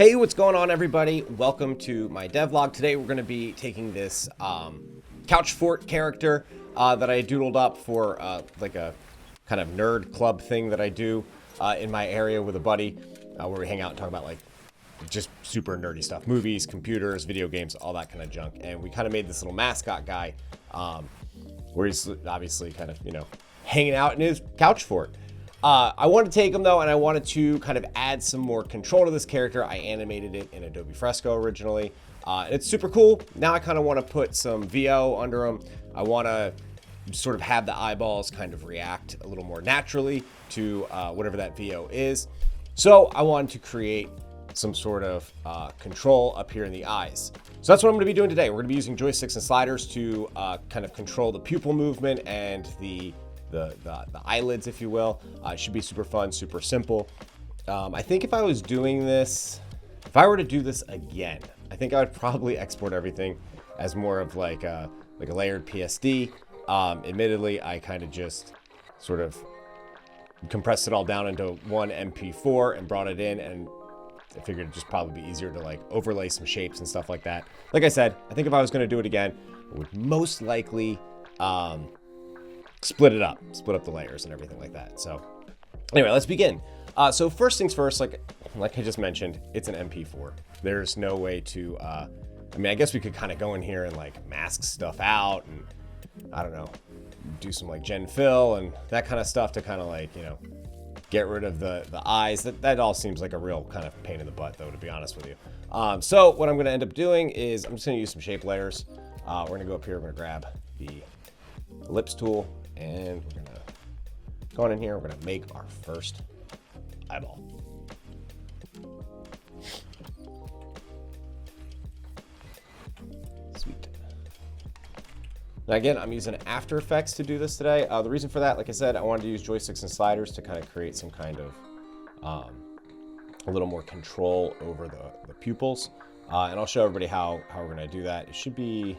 Hey, what's going on, everybody? Welcome to my devlog. Today we're going to be taking this couch fort character that I doodled up for like a kind of nerd club thing that I do in my area with a buddy where we hang out and talk about like just super nerdy stuff. Movies, computers, video games, all that kind of junk. And we kind of made this little mascot guy where he's obviously kind of, you know, hanging out in his couch fort. I wanted to take him though, and I wanted to kind of add some more control to this character. I animated it in Adobe Fresco originally. It's super cool. Now I kind of want to put some VO under him. I want to sort of have the eyeballs kind of react a little more naturally to whatever that VO is. So I wanted to create some sort of control up here in the eyes. So that's what I'm going to be doing today. We're going to be using joysticks and sliders to kind of control the pupil movement and the eyelids, if you will. It should be super fun, super simple. I think if I was doing this, if I were to do this again, I think I would probably export everything as more of like a layered PSD. Admittedly, I kind of just sort of compressed it all down into one MP4 and brought it in, and I figured it'd just probably be easier to like overlay some shapes and stuff like that. Like I said, I think if I was going to do it again, I would most likely split up the layers and everything like that. So anyway, let's begin. So first things first, like I just mentioned, it's an MP4. There's no way to, I mean, I guess we could kind of go in here and like mask stuff out and I don't know, do some like gen fill and that kind of stuff to kind of like, you know, get rid of the eyes. That all seems like a real kind of pain in the butt though, to be honest with you. So what I'm going to end up doing is I'm just going to use some shape layers. We're going to go up here, we're going to grab the ellipse tool, and we're gonna go on in here. We're gonna make our first eyeball. Sweet. Now again, I'm using After Effects to do this today. The reason for that, like I said, I wanted to use joysticks and sliders to kind of create some kind of a little more control over the pupils. And I'll show everybody how we're gonna do that. It should be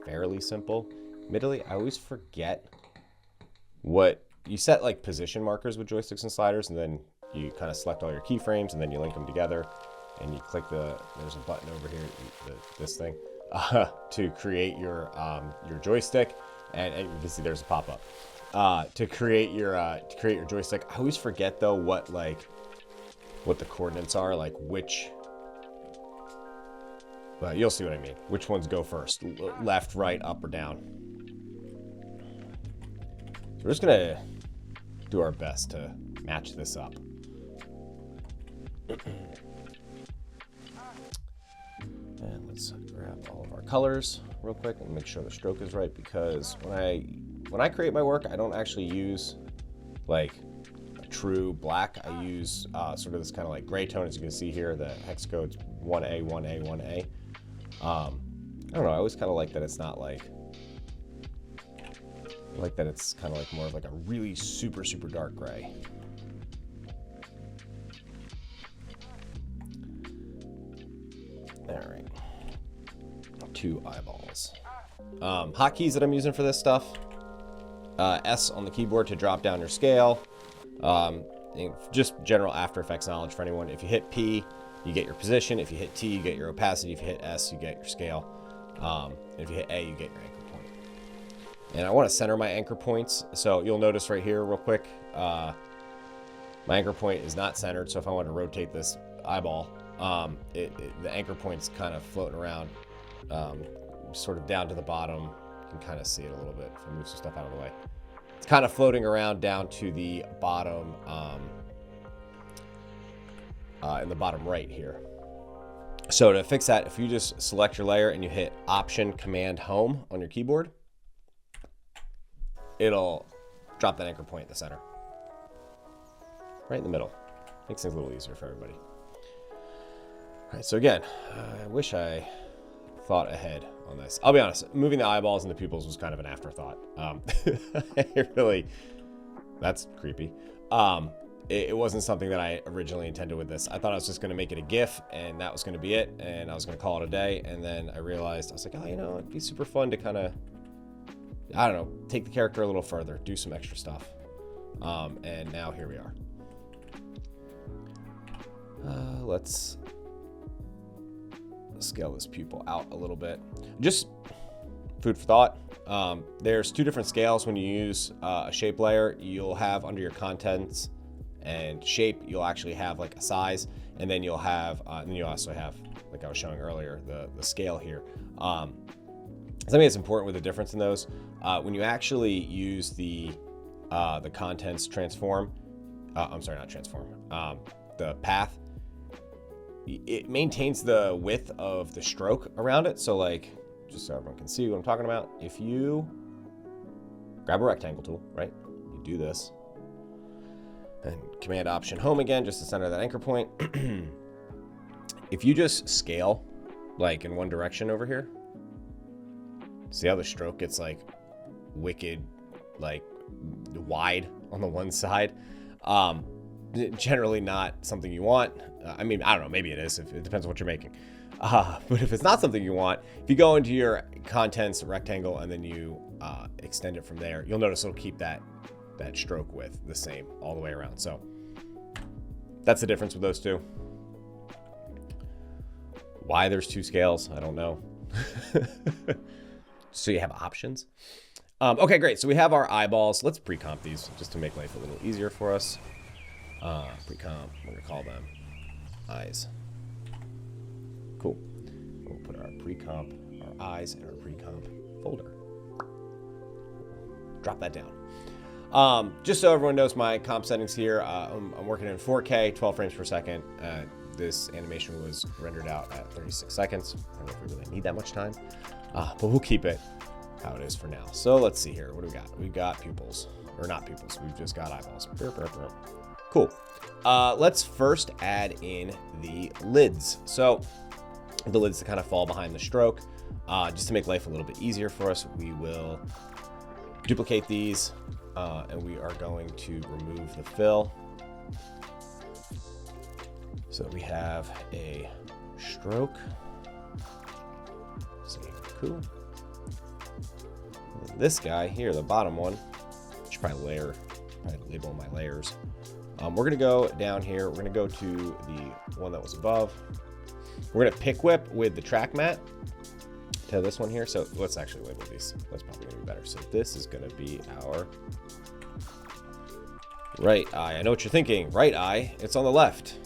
fairly simple. Admittedly, I always forget what you set, like position markers with joysticks and sliders, and then you kind of select all your keyframes and then you link them together and you click there's a button over here, this thing, to create your joystick, and you can see there's a pop-up to create your joystick. I always forget though what the coordinates are, like which. But you'll see what I mean. Which ones go first? Left, right, up, or down? So we're just gonna do our best to match this up. And let's grab all of our colors real quick and make sure the stroke is right, because when I create my work, I don't actually use like a true black. I use sort of this kind of like gray tone, as you can see here. The hex code's 1A, 1A, 1A. I don't know, I always kind of like that it's not like, it's kind of like more of like a really super dark gray. All right, 2 eyeballs. Hotkeys that I'm using for this stuff: S on the keyboard to drop down your scale. Just general After Effects knowledge for anyone. If you hit P, you get your position. If you hit T, you get your opacity. If you hit S, you get your scale. And if you hit A, you get your anchor point. And I want to center my anchor points. So you'll notice right here real quick, my anchor point is not centered. So if I want to rotate this eyeball, the anchor point's kind of floating around, sort of down to the bottom. You can kind of see it a little bit if I move some stuff out of the way. It's kind of floating around down to the bottom, in the bottom right here. So to fix that, if you just select your layer and you hit Option Command Home on your keyboard, it'll drop that anchor point in the center, right in the middle. Makes things a little easier for everybody. All right, so again, I wish I thought ahead on this. I'll be honest, moving the eyeballs and the pupils was kind of an afterthought. That's creepy. It wasn't something that I originally intended with this. I thought I was just going to make it a GIF and that was going to be it, and I was going to call it a day. And then I realized, I was like, oh, you know, it'd be super fun to kind of, I don't know, take the character a little further, do some extra stuff. And now here we are. Let's scale this pupil out a little bit. Just food for thought. There's two different scales when you use a shape layer. You'll have under your contents and shape, you'll actually have like a size, and then you'll have, and you also have, like I was showing earlier, the scale here. Something that's important with the difference in those, when you actually use the contents transform, I'm sorry, not transform, the path, it maintains the width of the stroke around it. So like, just so everyone can see what I'm talking about, if you grab a rectangle tool, right, you do this, and Command Option Home again, just to center that anchor point. If you just scale like in one direction over here, see how the stroke gets like wicked, like wide on the one side? Generally not something you want. I mean, I don't know, maybe it is, if it depends on what you're making. But if it's not something you want, if you go into your contents rectangle and then you extend it from there, you'll notice it'll keep that stroke width the same all the way around. So that's the difference with those two. Why there's two scales, I don't know. So you have options. Okay, great. So we have our eyeballs. Let's pre-comp these just to make life a little easier for us. Pre-comp, we're gonna call them eyes. Cool. We'll put our pre-comp, our eyes in our pre-comp folder. Drop that down. Just so everyone knows my comp settings here, I'm working in 4K, 12 frames per second. This animation was rendered out at 36 seconds. I don't know if we really need that much time, but we'll keep it how it is for now. So let's see here. What do we got? We've got pupils, or not pupils. We've just got eyeballs. Cool. Let's first add in the lids. So the lids to kind of fall behind the stroke. Just to make life a little bit easier for us, we will duplicate these, and we are going to remove the fill. So we have a stroke. So cool. And this guy here, the bottom one, I should probably label my layers. We're gonna go down here. We're gonna go to the one that was above. We're gonna pick whip with the track mat to this one here. So let's actually label these. That's probably gonna be better. So this is gonna be our right eye. I know what you're thinking. Right eye. It's on the left.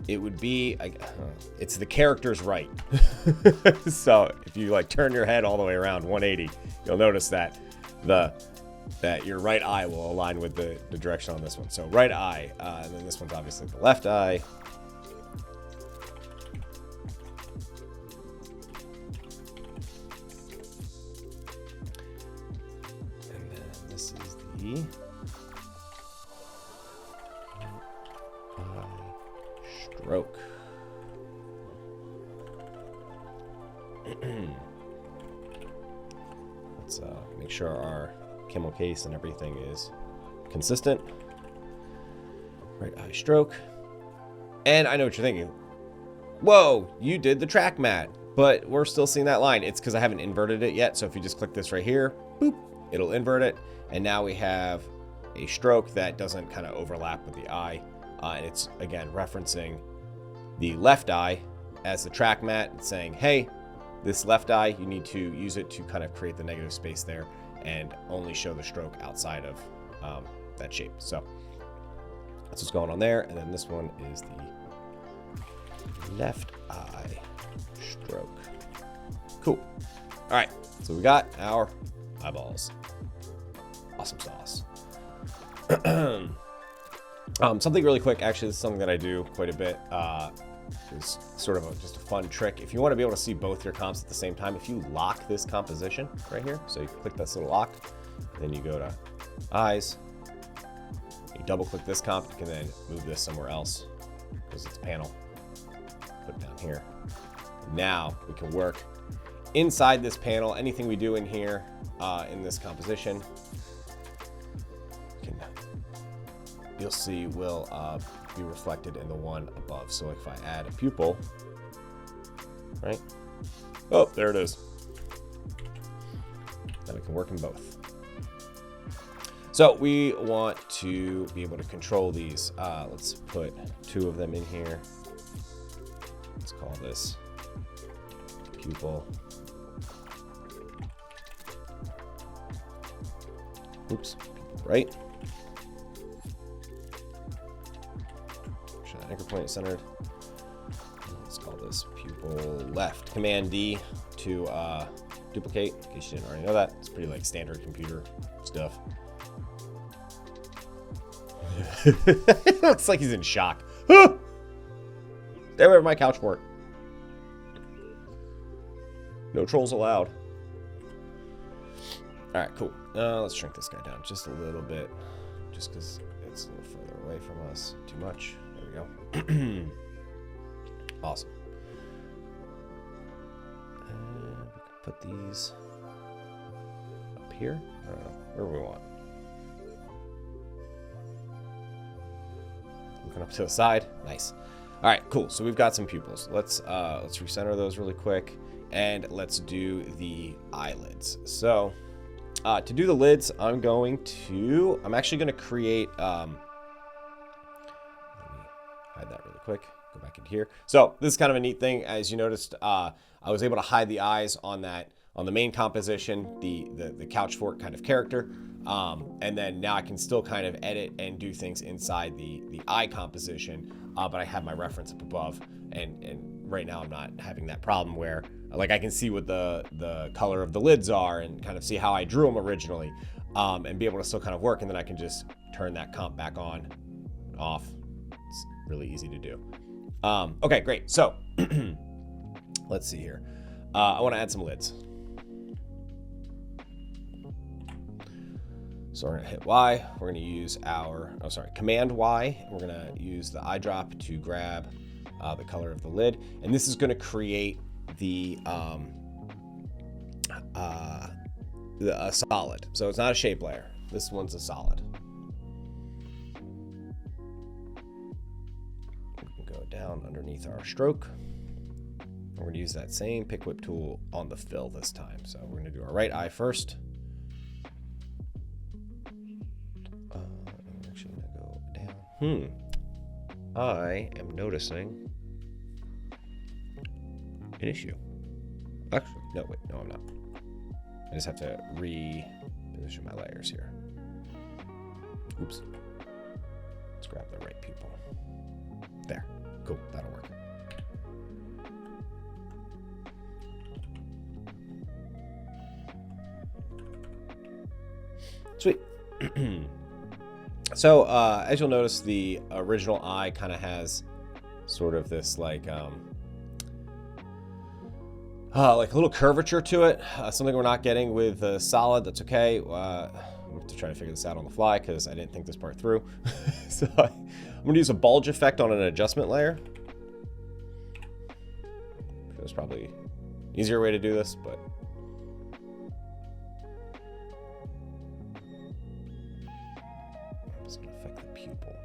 It would be, it's the character's right. So if you like turn your head all the way around 180, you'll notice that that your right eye will align with the direction on this one. So right eye, and then this one's obviously the left eye. And then this is the stroke. Let's make sure our camel case and everything is consistent. Right eye stroke. And I know what you're thinking. Whoa, you did the track mat, but we're still seeing that line. It's because I haven't inverted it yet. So if you just click this right here, boop, it'll invert it. And now we have a stroke that doesn't kind of overlap with the eye. And it's, again, referencing the left eye as the track mat and saying, hey, this left eye, you need to use it to kind of create the negative space there and only show the stroke outside of that shape. So that's what's going on there. And then this one is the left eye stroke. Cool. All right, so we got our eyeballs. Awesome sauce. Something really quick, actually, this is something that I do quite a bit. Is sort of just a fun trick. If you want to be able to see both your comps at the same time, if you lock this composition right here, so you click this little lock, then you go to eyes, you double click this comp, you can then move this somewhere else because it's a panel. Put it down here. Now we can work inside this panel. Anything we do in here in this composition, you'll see will be reflected in the one above. So like if I add a pupil, right? Oh, there it is. Then we can work in both. So we want to be able to control these. Let's put 2 of them in here. Let's call this pupil. Oops, right. Make sure that anchor point is centered. Let's call this pupil left. Command D to duplicate, in case you didn't already know that. It's pretty like standard computer stuff. It looks like he's in shock. Stay away from my couch fort. No trolls allowed. All right, cool. Let's shrink this guy down just a little bit, just because it's a little further away from us. Too much. There we go. Awesome. And we can put these up here. I don't know, where we want. Looking up to the side. Nice. All right, cool. So we've got some pupils. Let's recenter those really quick, and let's do the eyelids. So to do the lids, I'm actually going to create. Let me hide that really quick. Go back into here. So this is kind of a neat thing. As you noticed, I was able to hide the eyes on the main composition, the couch fort kind of character. And then now I can still kind of edit and do things inside the eye composition, but I have my reference up above, and right now I'm not having that problem where like I can see what the color of the lids are and kind of see how I drew them originally, and be able to still kind of work, and then I can just turn that comp back on, off. It's really easy to do. Okay, great. So let's see here. I want to add some lids. So we're going to hit Y. We're going to use Command Y. We're going to use the eyedrop to grab the color of the lid. And this is going to create a solid. So it's not a shape layer. This one's a solid. We can go down underneath our stroke. We're going to use that same pick whip tool on the fill this time. So we're going to do our right eye first. I'm actually going to go down. I am noticing an issue. Actually, no, wait, no, I'm not. I just have to reposition my layers here. Oops. Let's grab the right pupil. There. Cool, that'll work. Sweet. So, as you'll notice, the original eye kind of has sort of this like a little curvature to it. Something we're not getting with the solid. That's okay. I'm going to try to figure this out on the fly because I didn't think this part through. So I'm going to use a bulge effect on an adjustment layer. There's probably an easier way to do this, but it's going to affect the pupil.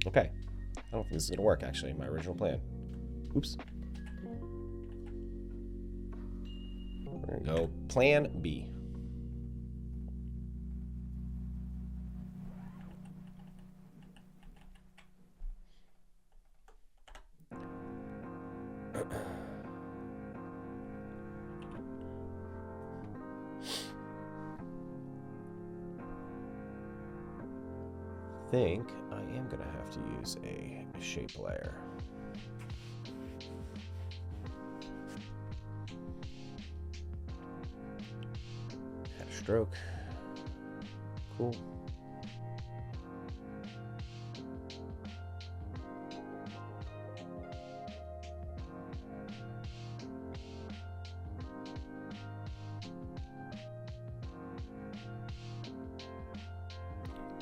Okay. I don't think this is going to work, actually, in my original plan. Oops. We're going to go Plan B. I think I am going to have to use a shape layer. Half stroke. Cool.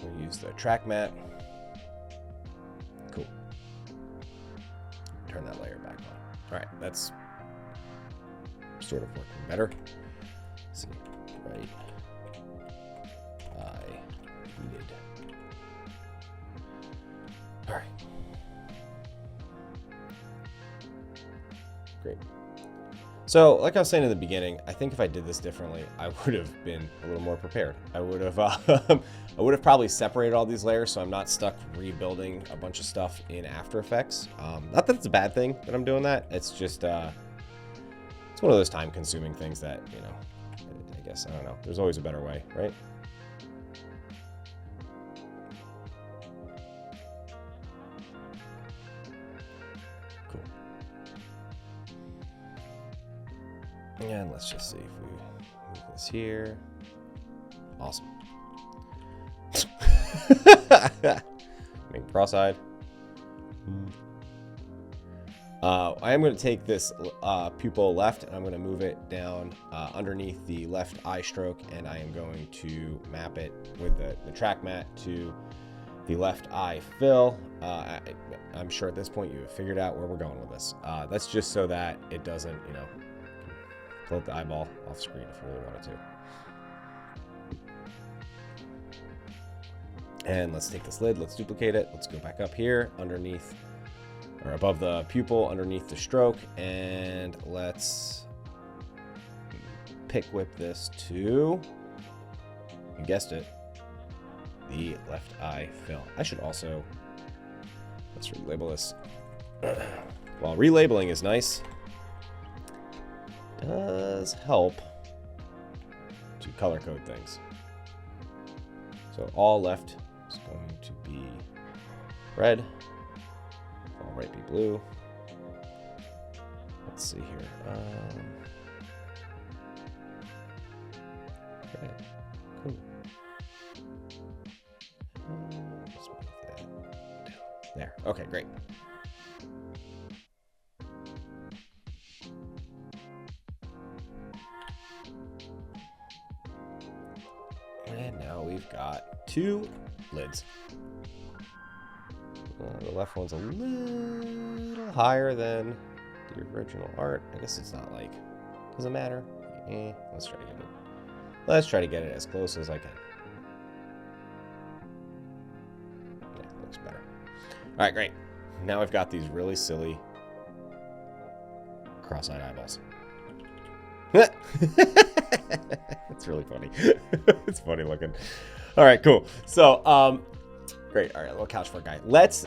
We'll use the track mat. Cool. Turn that layer back on. All right, that's sort of working better. Let's see, right. Great. So, like I was saying in the beginning, I think if I did this differently, I would have been a little more prepared. I would have, I would have probably separated all these layers so I'm not stuck rebuilding a bunch of stuff in After Effects. Not that it's a bad thing that I'm doing that. It's just, it's one of those time-consuming things that, you know, I guess, I don't know. There's always a better way, right? And let's just see if we move this here. Awesome. Make cross-eyed. I am going to take this pupil left and I'm going to move it down underneath the left eye stroke, and I am going to map it with the track mat to the left eye fill. I'm sure at this point you have figured out where we're going with this. That's just so that it doesn't, you know, float the eyeball off screen if we really wanted to. And let's take this lid, let's duplicate it. Let's go back up here underneath, or above the pupil, underneath the stroke, and let's pick whip this to, you guessed it, the left eye fill. I should also, let's relabel this. While relabeling is nice, does help to color code things. So all left is going to be red, all right be blue. Let's see here. Okay, cool. Let's move that down. There. Okay, great. And now we've got two lids. The left one's a little higher than the original art. I guess it's not like, doesn't matter. Let's try to get it. Let's try to get it as close as I can. Yeah, looks better. All right, great. Now we've got these really silly cross-eyed eyeballs. It's really funny. It's funny looking. All right, cool. So, great. All right, a little couch for a guy.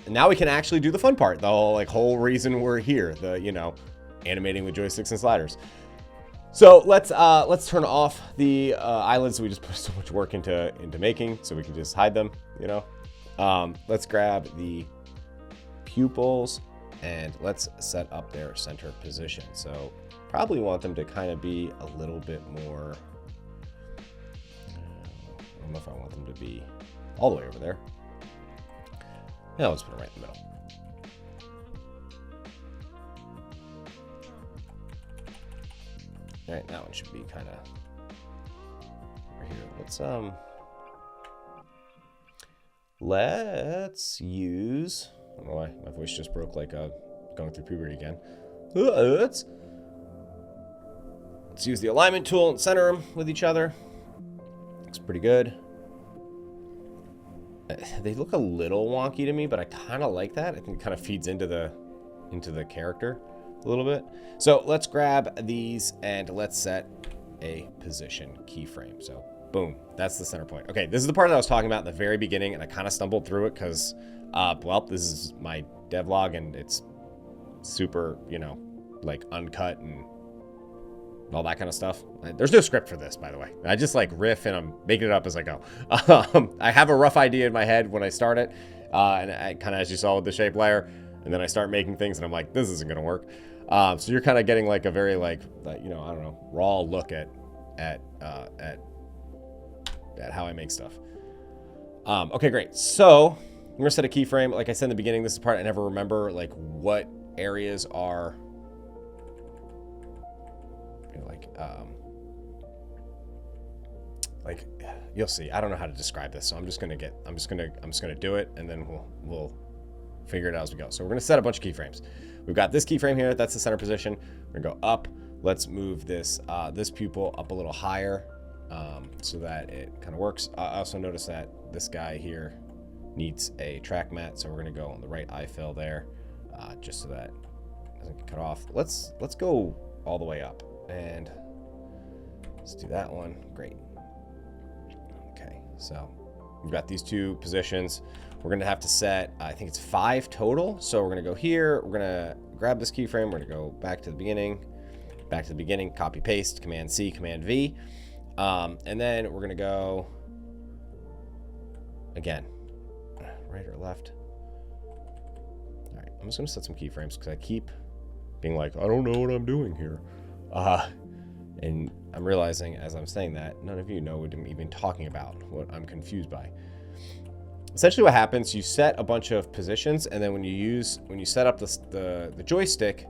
Now we can actually do the fun part. The whole reason we're here. The, you know, animating with joysticks and sliders. So let's turn off the eyelids. We just put so much work into making, so we can just hide them. You know. Let's grab the pupils and let's set up their center position. So probably want them to kind of be a little bit more. I don't know if I want them to be all the way over there. Yeah, let's put it right in the middle. All right, that one should be kind of over here. Let's use. I don't know why my voice just broke like going through puberty again. Let's use the alignment tool and center them with each other. Looks pretty good. They look a little wonky to me, but I kind of like that. I think it kind of feeds into the character a little bit. So let's grab these and let's set a position keyframe. So boom, that's the center point. Okay, this is the part that I was talking about in the very beginning, and I kind of stumbled through it because, well, this is my devlog and it's super, you know, like uncut and all that kind of stuff. There's no script for this, by the way. I just like riff and I'm making it up as I go. I have a rough idea in my head when I start it, and I kind of, as you saw with the shape layer, and then I start making things and I'm like, this isn't gonna work. So you're kind of getting like a very like you know, I don't know, raw look at how I make stuff. Okay, great. So I'm gonna set a keyframe. Like I said in the beginning, this is the part I never remember like what areas are. Like you'll see. I don't know how to describe this, so I'm just gonna do it, and then we'll figure it out as we go. So we're gonna set a bunch of keyframes. We've got this keyframe here. That's the center position. We're gonna go up. Let's move this this pupil up a little higher, so that it kind of works. I also notice that this guy here needs a track mat, so we're gonna go on the right eye fill there, just so that doesn't get cut off. Let's go all the way up, and let's do that one. Great. Okay, so we've got these two positions. We're gonna have to set, I think it's 5 total. So we're gonna go here. We're gonna grab this keyframe. We're gonna go back to the beginning, copy paste, Command C, Command V, and then we're gonna go again, right or left. All right, I'm just gonna set some keyframes because I keep being like, I don't know what I'm doing here, and I'm realizing as I'm saying that none of you know what I'm even talking about, what I'm confused by. Essentially what happens, you set a bunch of positions, and then when you set up the joystick,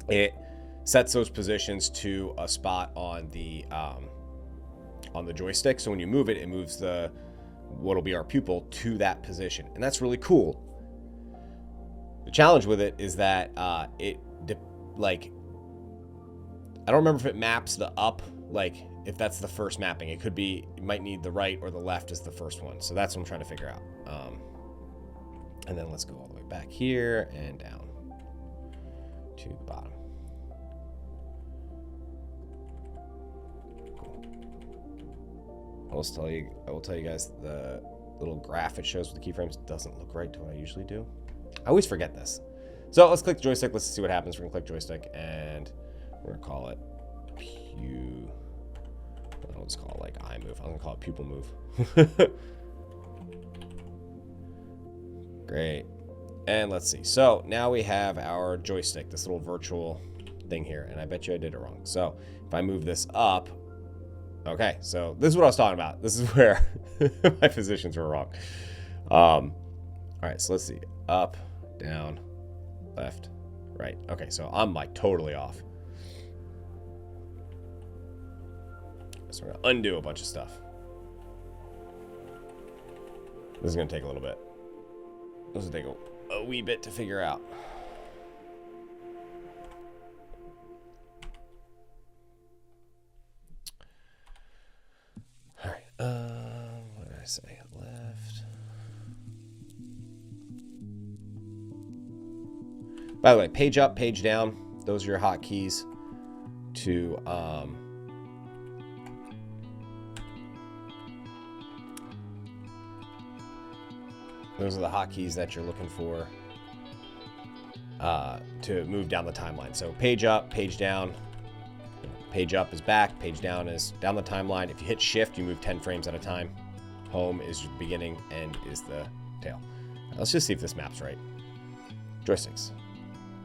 it sets those positions to a spot on the joystick. So when you move it, it moves what'll be our pupil to that position, and that's really cool. The challenge with it is that I don't remember if it maps the up, like if that's the first mapping. It could be, you might need the right or the left as the first one. So that's what I'm trying to figure out. And then let's go all the way back here and down to the bottom. Cool. I will tell you guys, the little graph it shows with the keyframes doesn't look right to what I usually do. I always forget this. So let's click joystick. Let's see what happens. We're gonna click joystick, and we're gonna call it I'll just call it like eye move. I'm gonna call it pupil move. Great. And let's see. So now we have our joystick, this little virtual thing here, and I bet you I did it wrong. So if I move this up, okay, so this is what I was talking about. This is where my positions were wrong. All right, so let's see. Up, down, left, right. Okay, so I'm like totally off. So we're gonna undo a bunch of stuff. This is gonna take a little bit. This will take a wee bit to figure out. All right. What did I say? Left. By the way, page up, page down. Those are your hotkeys to those are the hotkeys that you're looking for to move down the timeline. So page up, page down. Page up is back, page down is down the timeline. If you hit shift, you move 10 frames at a time. Home is your beginning, end is the tail. Let's just see if this map's right. Joysticks.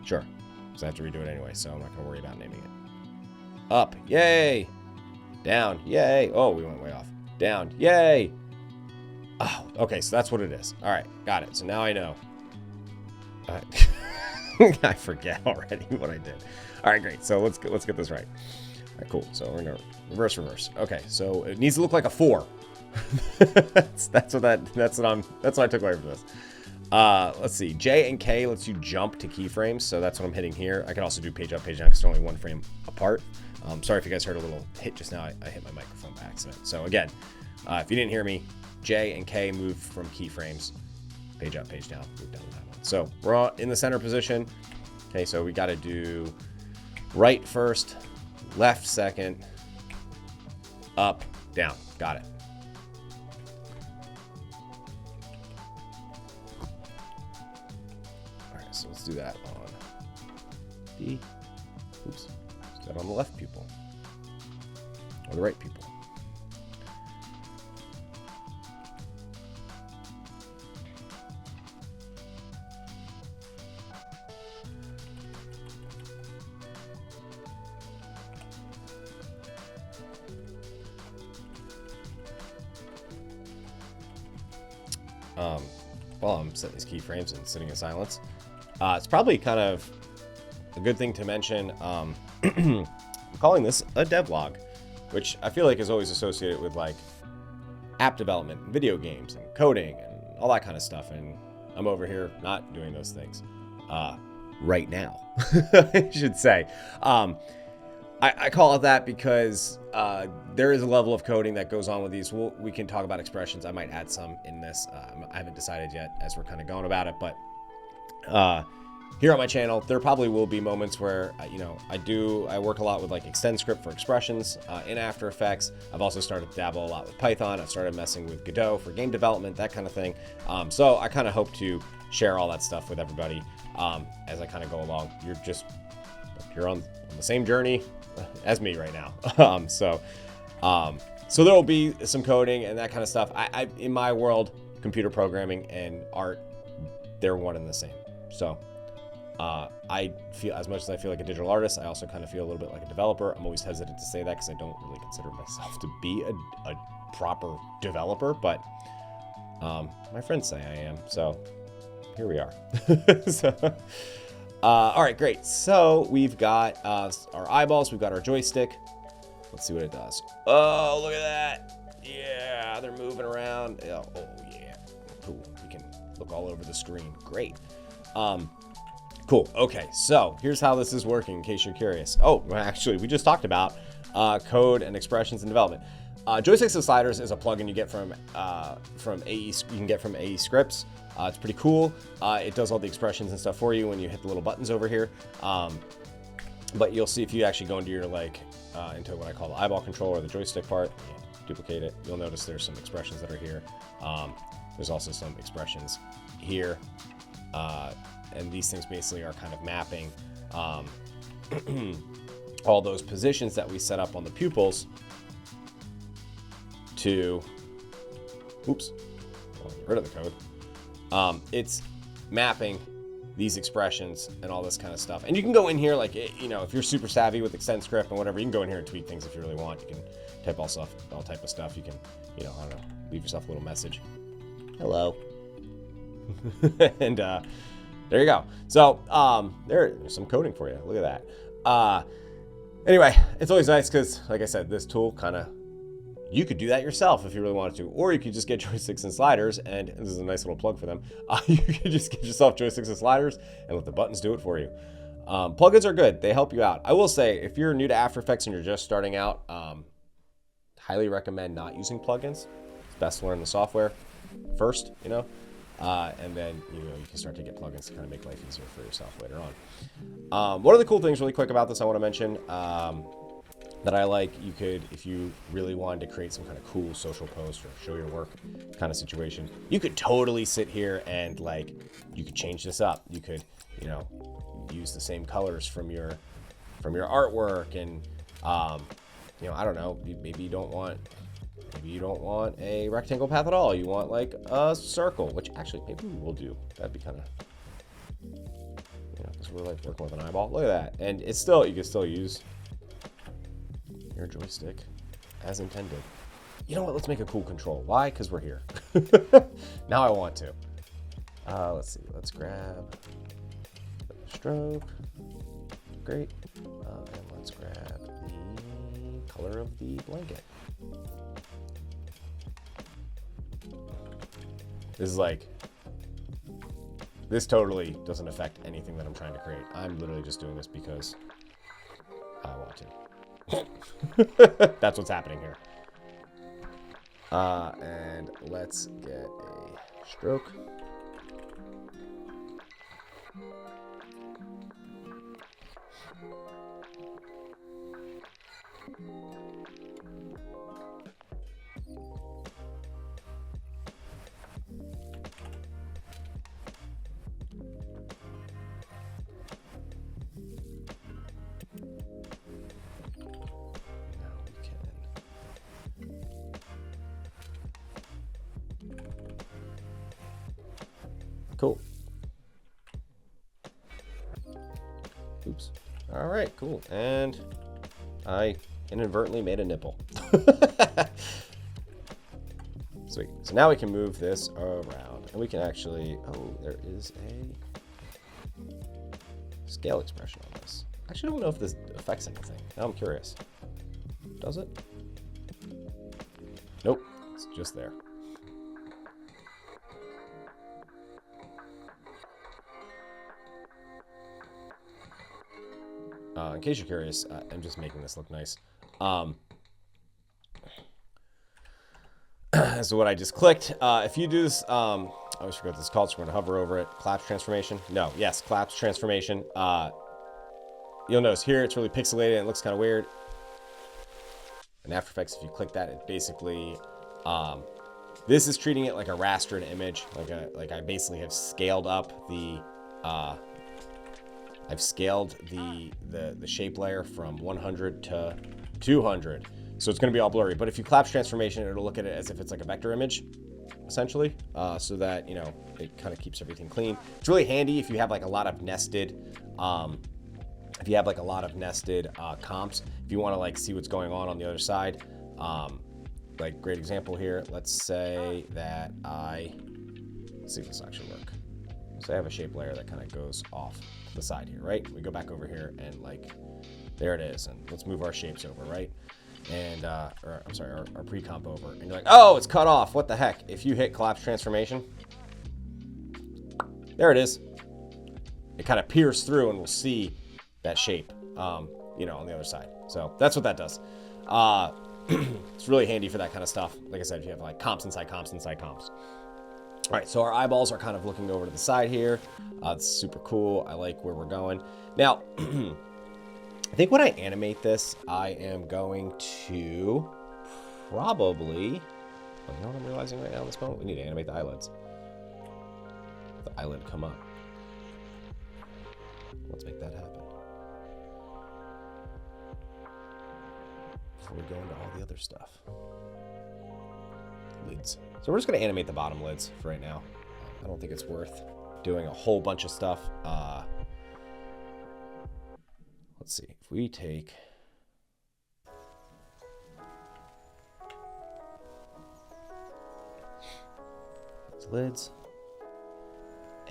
Sure, because I have to redo it anyway, so I'm not going to worry about naming it. Up, yay! Down, yay! Oh, we went way off. Down, yay! Oh, okay, so that's what it is. All right, got it. So now I know. I forget already what I did. All right, great. So let's get this right. All right, cool. So we're gonna reverse. Okay, so it needs to look like a 4. that's what I took away from this. Let's see. J and K lets you jump to keyframes, so that's what I'm hitting here. I can also do page up, page down because it's only 1 frame apart. Sorry if you guys heard a little hit just now. I hit my microphone by accident. So again, if you didn't hear me, J and K move from keyframes. Page up, page down, move down the timeline. So we're all in the center position. Okay, so we got to do right first, left second, up, down. Got it. All right, so let's do that on D. Oops. Let's do that on the left pupil or the right pupil. While I'm setting these keyframes and sitting in silence, it's probably kind of a good thing to mention. I'm calling this a devlog, which I feel like is always associated with like app development, video games, and coding, and all that kind of stuff. And I'm over here not doing those things right now, I should say. I call it that because there is a level of coding that goes on with these. We can talk about expressions. I might add some in this. I haven't decided yet as we're kind of going about it, but here on my channel, there probably will be moments where, you know, I work a lot with like extend script for expressions in After Effects. I've also started to dabble a lot with Python. I've started messing with Godot for game development, that kind of thing. So I kind of hope to share all that stuff with everybody as I kind of go along. You're on the same journey as me right now. So there will be some coding and that kind of stuff. I in my world, computer programming and art, they're one and the same. So I feel, as much as I feel like a digital artist, I also kind of feel a little bit like a developer. I'm always hesitant to say that because I don't really consider myself to be a proper developer, but my friends say I am. So here we are. All right, great. So we've got our eyeballs. We've got our joystick. Let's see what it does. Oh, look at that. Yeah, they're moving around. Oh, yeah. Cool. We can look all over the screen. Great. Cool. Okay, so here's how this is working in case you're curious. Oh, actually, we just talked about code and expressions and development. Joysticks Sliders is a plugin you get from AE. You can get from AE Scripts. It's pretty cool. It does all the expressions and stuff for you when you hit the little buttons over here. But you'll see if you actually go into your into what I call the eyeball controller, the joystick part, duplicate it. You'll notice there's some expressions that are here. There's also some expressions here. And these things basically are kind of mapping all those positions that we set up on the pupils to, oops, I'll get rid of the code. It's mapping these expressions and all this kind of stuff. And you can go in here, like, you know, if you're super savvy with extend script and whatever, you can go in here and tweak things if you really want. You can type all type of stuff. You can, you know, I don't know, leave yourself a little message. Hello. And, there you go. So there's some coding for you. Look at that. Anyway, it's always nice because, like I said, this tool kind of, you could do that yourself if you really wanted to, or you could just get Joysticks and Sliders, and this is a nice little plug for them. You could just get yourself Joysticks and Sliders and let the buttons do it for you. Plugins are good. They help you out. I will say, if you're new to After Effects and you're just starting out, highly recommend not using plugins. It's best to learn the software first, you know. And then, you know, you can start to get plugins to kind of make life easier for yourself later on. One of the cool things really quick about this I want to mention that I like, you could, if you really wanted to create some kind of cool social post or show your work kind of situation, you could totally sit here and, like, you could change this up. You could, you know, use the same colors from your artwork and, you know, I don't know, maybe you don't want a rectangle path at all. You want like a circle, which actually maybe we will do. That'd be kind of, you know, because we're like working with an eyeball. Look at that. And it's still, you can still use your joystick as intended. You know what? Let's make a cool control. Why? Because we're here. Now I want to. Let's see. Let's grab the stroke. Great. And let's grab the color of the blanket. This is like, this totally doesn't affect anything that I'm trying to create. I'm literally just doing this because I want to. That's what's happening here. And let's get a stroke. Cool. Oops. All right, cool. And I inadvertently made a nipple. Sweet. So now we can move this around. And we can actually, oh, there is a scale expression on this. I actually don't know if this affects anything. Now I'm curious. Does it? Nope. It's just there. In case you're curious, I'm just making this look nice. So what I just clicked. If you do this, I always forget what this is called, so we're going to hover over it. Collapse transformation. No, yes, collapse transformation. You'll notice here it's really pixelated and it looks kind of weird. In After Effects, if you click that, it basically, this is treating it like a rastered image. Like I basically have scaled up the, I've scaled the shape layer from 100 to 200. So it's going to be all blurry. But if you collapse transformation, it'll look at it as if it's like a vector image, essentially, so that, you know, it kind of keeps everything clean. It's really handy if you have like a lot of nested, comps, if you want to like see what's going on the other side. Like great example here. Let's say that let's see if this actually work. So I have a shape layer that kind of goes off the side here, right? We go back over here and like, there it is. And let's move our shapes over, right? And, or I'm sorry, our pre-comp over. And you're like, oh, it's cut off. What the heck? If you hit collapse transformation, there it is. It kind of peers through and we'll see that shape, you know, on the other side. So that's what that does. It's really handy for that kind of stuff. Like I said, if you have like comps inside comps inside comps. All right, so our eyeballs are kind of looking over to the side here. It's super cool. I like where we're going. Now, I think when I animate this, I am going to probably, oh, you know what I'm realizing right now in this moment? We need to animate the eyelids. The eyelid come up. Let's make that happen. Before we go into all the other stuff. Lids. So we're just going to animate the bottom lids for right now. I don't think it's worth doing a whole bunch of stuff. Let's see. If we take these lids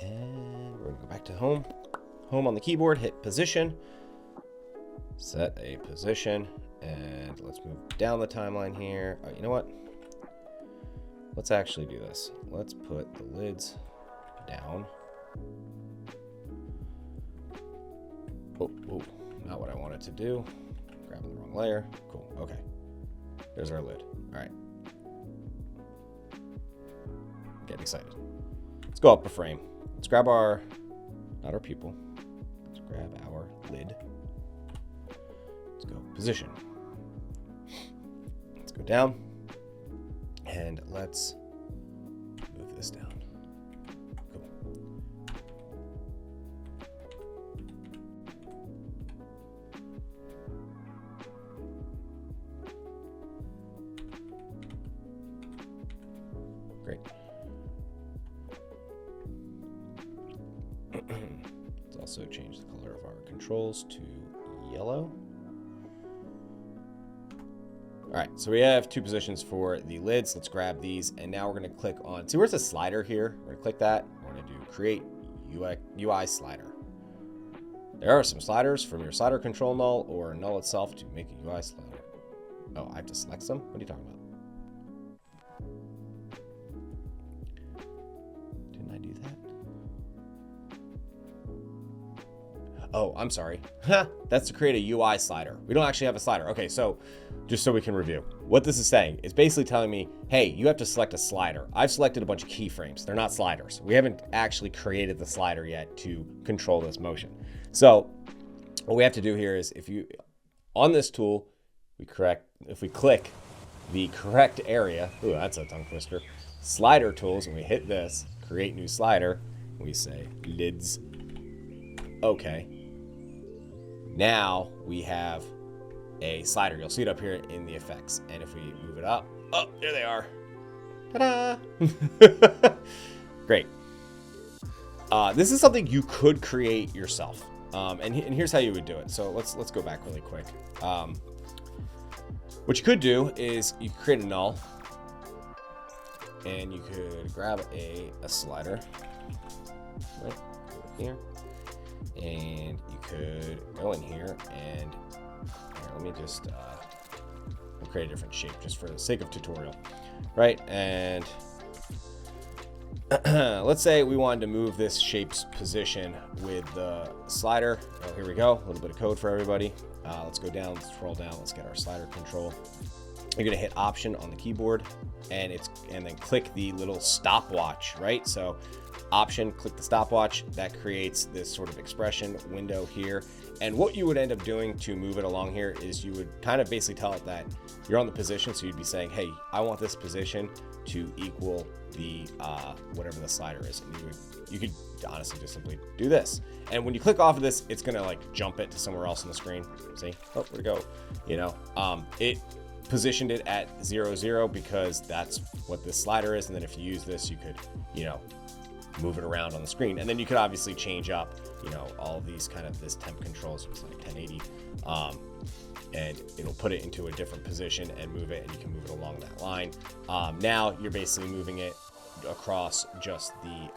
and we're going to go back to home. Home on the keyboard, hit position, set a position, and let's move down the timeline here. You know what? Let's actually do this. Let's put the lids down. Oh, not what I wanted to do. Grabbing the wrong layer. Cool. Okay. There's our lid. All right. Getting excited. Let's go up a frame. Let's grab our, not our pupil. Let's grab our lid. Let's go position. Let's go down. And let's move this down. Cool. Great. Let's also change the color of our controls to yellow. All right, so we have two positions for the lids. Let's grab these, and now we're going to click on, see where's the slider here? We're going to click that. We're going to do create UI slider. There are some sliders from your slider control null or null itself to make a UI slider. Oh, I have to select some? What are you talking about? Didn't I do that? Oh, I'm sorry. That's to create a UI slider. We don't actually have a slider. Okay, so just so we can review. What this is saying is basically telling me, hey, you have to select a slider. I've selected a bunch of keyframes. They're not sliders. We haven't actually created the slider yet to control this motion. So what we have to do here is if you, on this tool, if we click the correct area, ooh, that's a tongue twister, slider tools, and we hit this, create new slider, we say lids, okay. Now we have a slider. You'll see it up here in the effects. And if we move it up, oh, there they are. Ta-da! Great. This is something you could create yourself. And here's how you would do it. So let's go back really quick. What you could do is you could create a null. And you could grab a slider. Right? Go here. And you could go in here and here, let me just we'll create a different shape just for the sake of tutorial, right? And let's say we wanted to move this shape's position with the slider. Oh, here we go, a little bit of code for everybody. Let's go down, let's scroll down, let's get our slider control. you're gonna hit Option on the keyboard, and then click the little stopwatch, right? So Option, click the stopwatch. That creates this sort of expression window here. And what you would end up doing to move it along here is you would kind of basically tell it that you're on the position. So you'd be saying, hey, I want this position to equal the whatever the slider is. And you could honestly just simply do this. And when you click off of this, it's gonna like jump it to somewhere else on the screen. See, oh, where'd it go? You know, it positioned it at 0, 0 because that's what this slider is. And then if you use this, you could, you know, move it around on the screen. And then you could obviously change up, you know, all of these kind of this temp controls, it's like 1080, and it'll put it into a different position and move it, and you can move it along that line. Now you're basically moving it across just the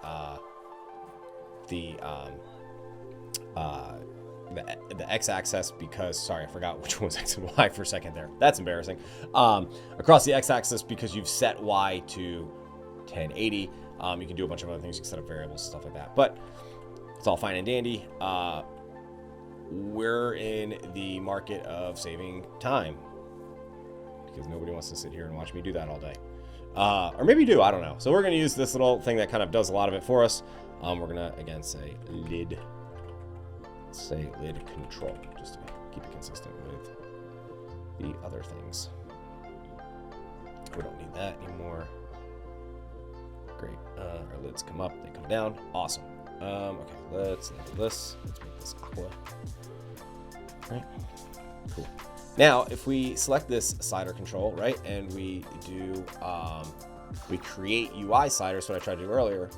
x-axis, because, sorry, I forgot which one was X and Y for a second there. That's embarrassing. Across the x-axis, because you've set Y to 1080. You can do a bunch of other things. You can set up variables, stuff like that. But it's all fine and dandy. We're in the market of saving time because nobody wants to sit here and watch me do that all day. Or maybe you do, I don't know. So we're going to use this little thing that kind of does a lot of it for us. We're going to, again, say lid. Say lid control, just to keep it consistent with the other things. We don't need that anymore. Great. Our lids come up, they come down. Awesome. Okay, let's label this. Let's make this aqua. Right. Cool. Now, if we select this slider control, right, and we do, we create UI sliders, what I tried to do earlier,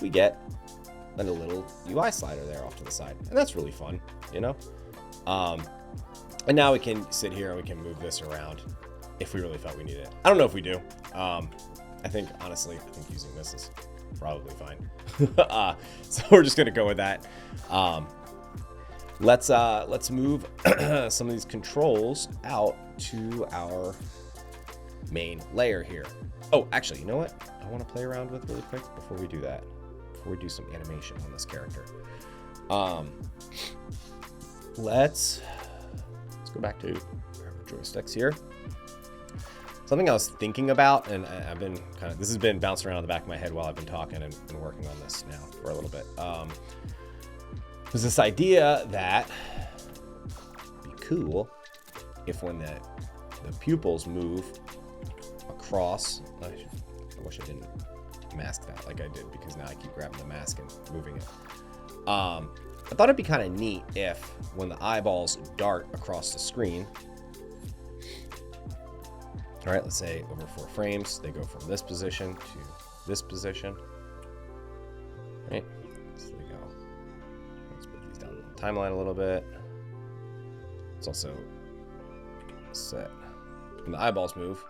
we get a little UI slider there off to the side. And that's really fun, you know? And now we can sit here and we can move this around if we really felt we needed it. I don't know if we do. I think, honestly, I think using this is probably fine. So we're just gonna go with that. Let's move some of these controls out to our main layer here. Oh, actually, you know what? I want to play around with really quick before we do that. Before we do some animation on this character. Let's go back to our joysticks here. Something I was thinking about, and I've been this has been bouncing around the back of my head while I've been talking and working on this now for a little bit. Was this idea that it'd be cool if when the pupils move across, I wish I didn't mask that like I did, because now I keep grabbing the mask and moving it. I thought it'd be kind of neat if when the eyeballs dart across the screen, all right, let's say over 4 frames, they go from this position to this position. Right, so they go. Let's put these down the timeline a little bit. It's also set. When the eyeballs move,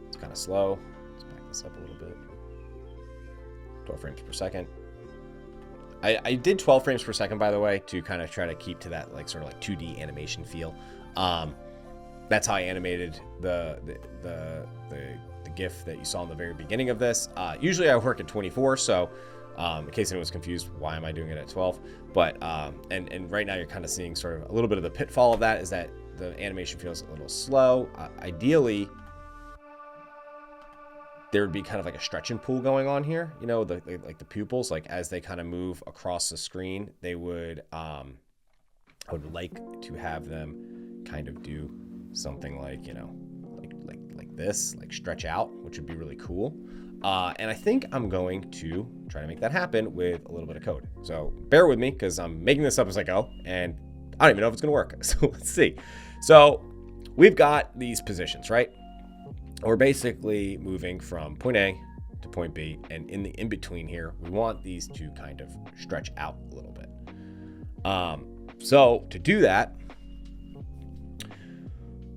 it's kind of slow. Let's back this up a little bit. 12 frames per second. I did 12 frames per second, by the way, to kind of try to keep to that like sort of like 2D animation feel. That's how I animated the GIF that you saw in the very beginning of this. Usually I work at 24, so in case anyone was confused, why am I doing it at 12? But and right now you're kind of seeing sort of a little bit of the pitfall of that, is that the animation feels a little slow. Ideally, there would be kind of like a stretch and pull going on here. You know, like the pupils, like as they kind of move across the screen, they would, I would like to have them kind of do something like, you know, like this, like stretch out, which would be really cool. And I think I'm going to try to make that happen with a little bit of code. So bear with me, because I'm making this up as I go, and I don't even know if it's gonna work. So let's see. So we've got these positions, right? We're basically moving from point A to point B, and in the in-between here, we want these to kind of stretch out a little bit. So to do that,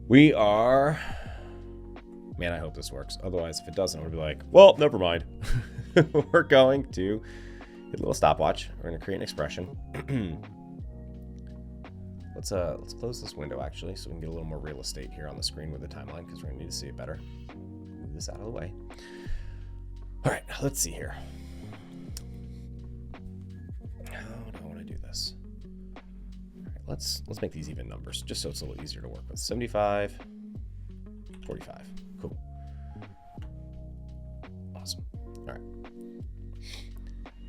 we are, man, I hope this works. Otherwise, if it doesn't, we'll be like, well, never mind. We're going to hit a little stopwatch. We're going to create an expression. Let's close this window, actually, so we can get a little more real estate here on the screen with the timeline, because we're going to need to see it better. Move this out of the way. All right, let's see here. How do I want to do this? All right, let's make these even numbers just so it's a little easier to work with. 75, 45. Cool. Awesome. All right.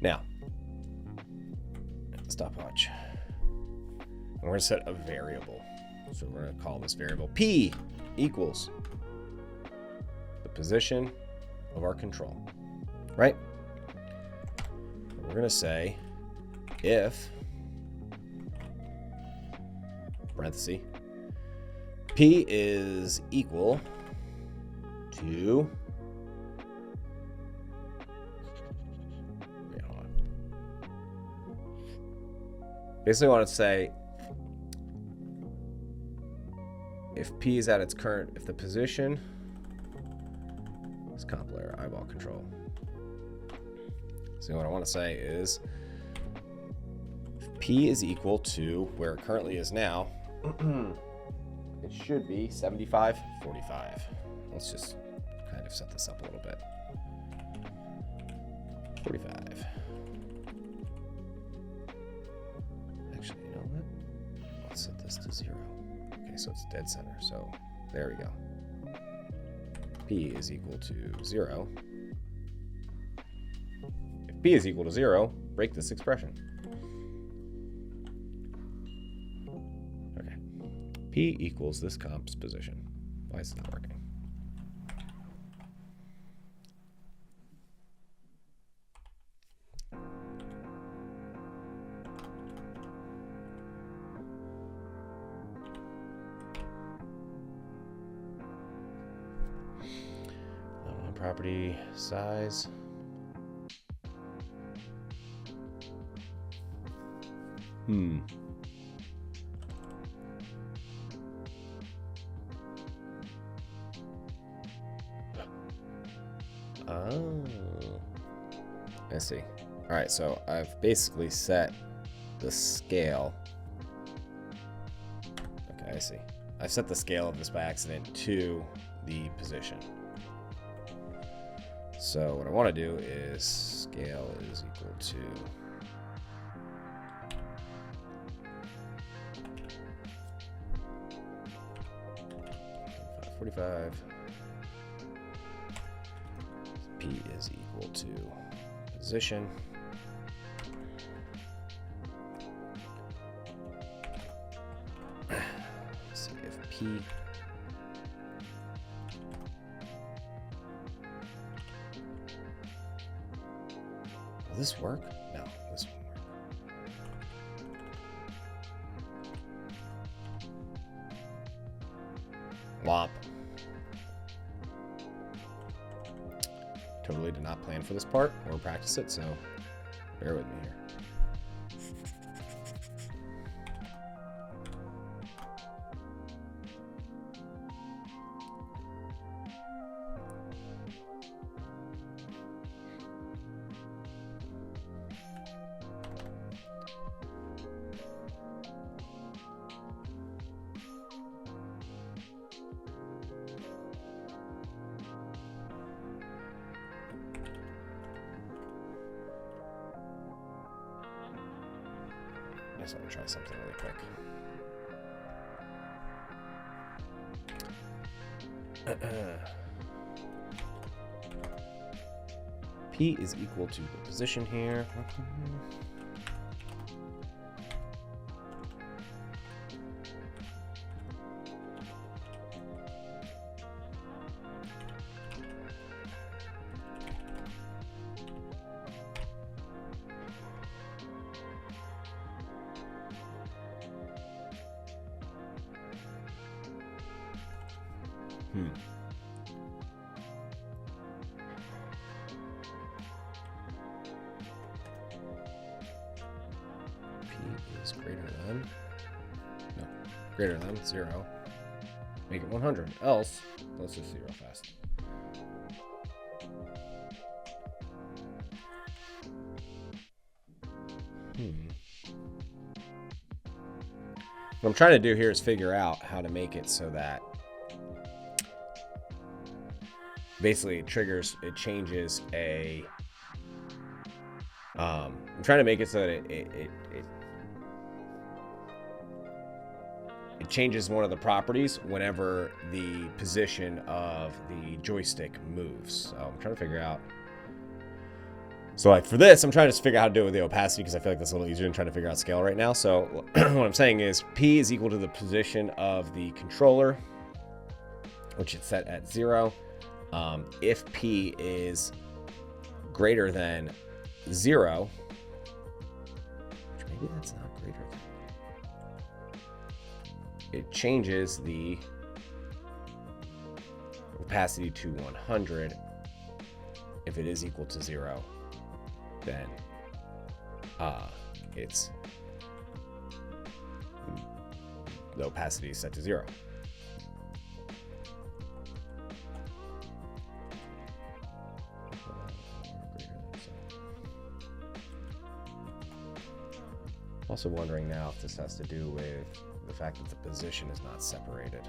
Now, stopwatch. And we're going to set a variable. So we're going to call this variable P equals the position of our control, right? We're going to say if, parenthesis, P is equal to, wait, hold on. Basically I want to say if P is at its current, if the position is comp layer eyeball control. So what I want to say is if P is equal to where it currently is now, it should be 75, 45. Let's just kind of set this up a little bit. 45. Actually, you know what? Let's set this to 0. Okay, so it's dead center. So there we go. P is equal to 0. If P is equal to 0, break this expression. Okay. P equals this comp's position. Why is it not working? Property size. Oh, I see. All right, so I've basically set the scale. Okay, I see. I set the scale of this by accident to the position. So what I want to do is scale is equal to 45. P is equal to position. Let's see if P will this work? No, this won't work. Womp. Totally did not plan for this part or practice it, so bear with me here. I just want to try something really quick. P is equal to the position here. P is greater than 0. Make it 100. Else, let's just see real fast. What I'm trying to do here is figure out how to make it so that basically it changes a, I'm trying to make it so that it changes one of the properties whenever the position of the joystick moves. So I'm trying to figure out. So like for this, I'm trying to figure out how to do it with the opacity because I feel like that's a little easier than trying to figure out scale right now. So what I'm saying is P is equal to the position of the controller, which is set at 0. If P is greater than 0, which maybe that's not greater than, it changes the opacity to 100. If it is equal to 0, then it's the opacity is set to 0. I'm also wondering now if this has to do with the fact that the position is not separated.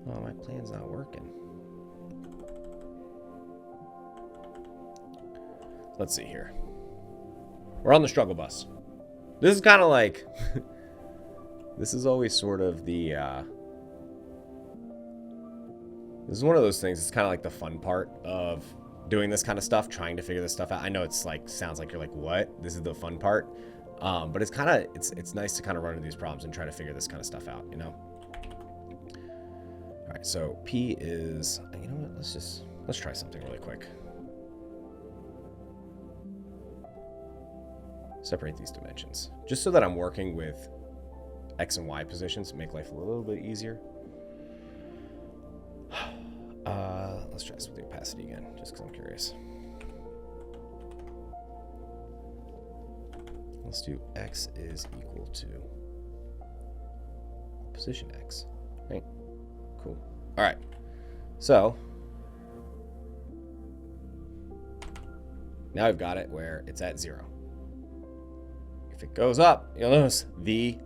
Oh, my plan's not working. Let's see here. We're on the struggle bus. This is kind of like... this is always sort of the... this is one of those things, it's kind of like the fun part of doing this kind of stuff, trying to figure this stuff out. I know it's like, sounds like you're like, what? This is the fun part. But it's kind of, it's nice to kind of run into these problems and try to figure this kind of stuff out, you know? All right, so P is, you know what, let's try something really quick. Separate these dimensions, just so that I'm working with X and Y positions to make life a little bit easier. Let's try this with the opacity again, just because I'm curious. Let's do X is equal to position X. Right? Cool. All right. So now I've got it where it's at 0. If it goes up, you'll notice the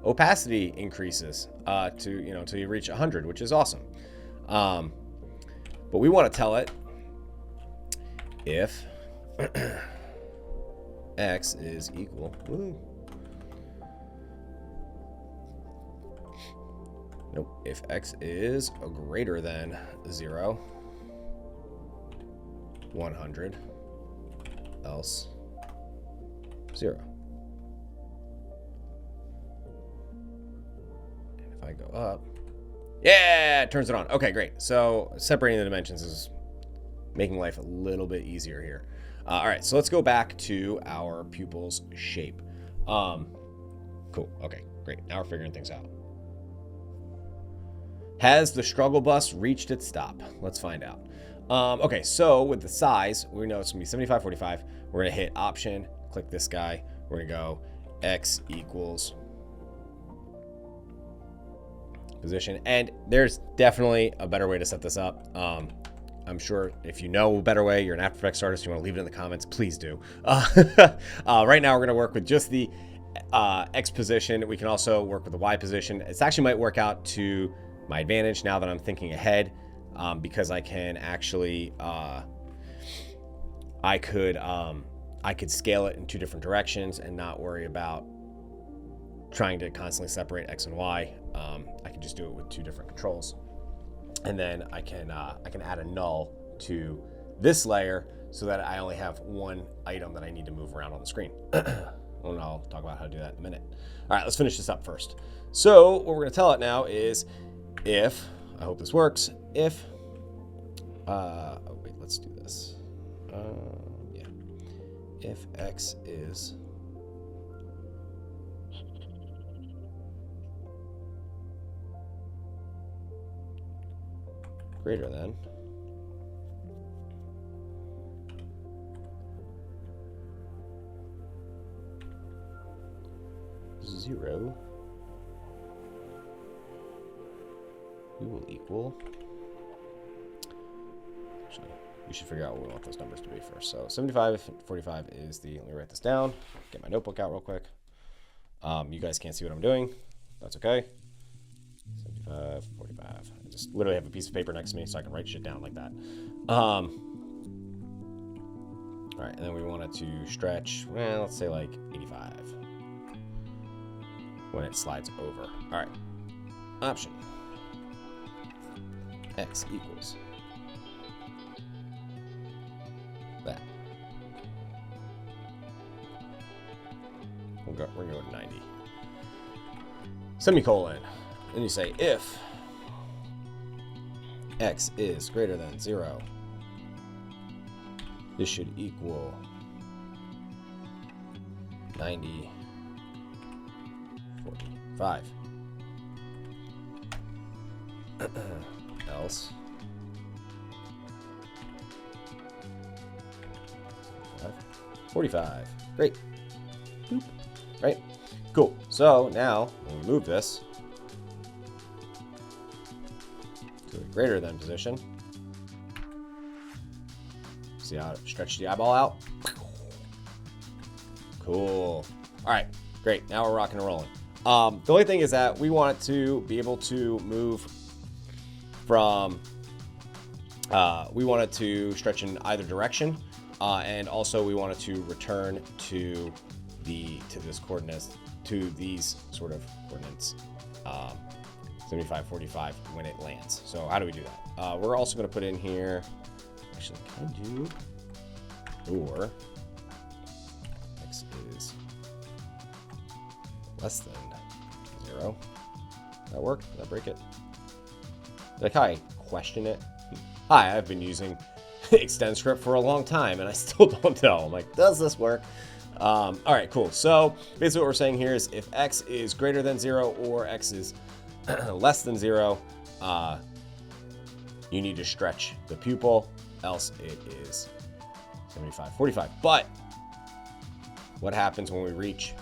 opacity increases to, you know, until you reach 100, which is awesome. But we want to tell it if X is equal. Nope. If X is greater than 0, 100, else 0. And if I go up, yeah, it turns it on. Okay, great. So separating the dimensions is making life a little bit easier here. All right, so let's go back to our pupil's shape. Cool. Okay, great. Now we're figuring things out. Has the struggle bus reached its stop? Let's find out. Okay, so with the size, we know it's gonna be 75, 45. We're gonna hit Option, click this guy. We're gonna go X equals position, and there's definitely a better way to set this up. I'm sure if you know a better way, you're an After Effects artist, you want to leave it in the comments, please do. Right now we're going to work with just the X position. We can also work with the Y position. It actually might work out to my advantage now that I'm thinking ahead, because I can actually I could scale it in 2 different directions and not worry about trying to constantly separate X and Y. I can just do it with 2 different controls. And then I can add a null to this layer so that I only have 1 item that I need to move around on the screen. And I'll talk about how to do that in a minute. All right, let's finish this up first. So what we're going to tell it now is if, I hope this works, if, oh wait, let's do this. Yeah. If X is greater than zero, we will equal, actually, we should figure out what we want those numbers to be first. So 75, 45 is the, let me write this down, get my notebook out real quick. You guys can't see what I'm doing. That's okay. 75, 45. I just literally have a piece of paper next to me so I can write shit down like that. All right, and then we want it to stretch, well, let's say like 85 when it slides over. All right, option. X equals that. We're going to go to 90. Semicolon. And you say if x is greater than 0, this should equal 90, 45. Else 45. Great. Boop. Right? Cool. So now when we move this to a greater than position, see how it stretched the eyeball out? Cool. All right, great. Now we're rocking and rolling. The only thing is that we want it to be able to move from, we want it to stretch in either direction, and also we want it to return to this coordinates, to these sort of coordinates, 75, 45 when it lands. So how do we do that? We're also going to put in here, actually, can I do, or x is less than 0. Did that work? Did I break it? Did I kind of question it? Hi, I've been using extend script for a long time and I still don't know. I'm like, does this work? All right, cool. So basically what we're saying here is if x is greater than 0 or x is less than 0, you need to stretch the pupil, else it is 75, 45. But what happens when we reach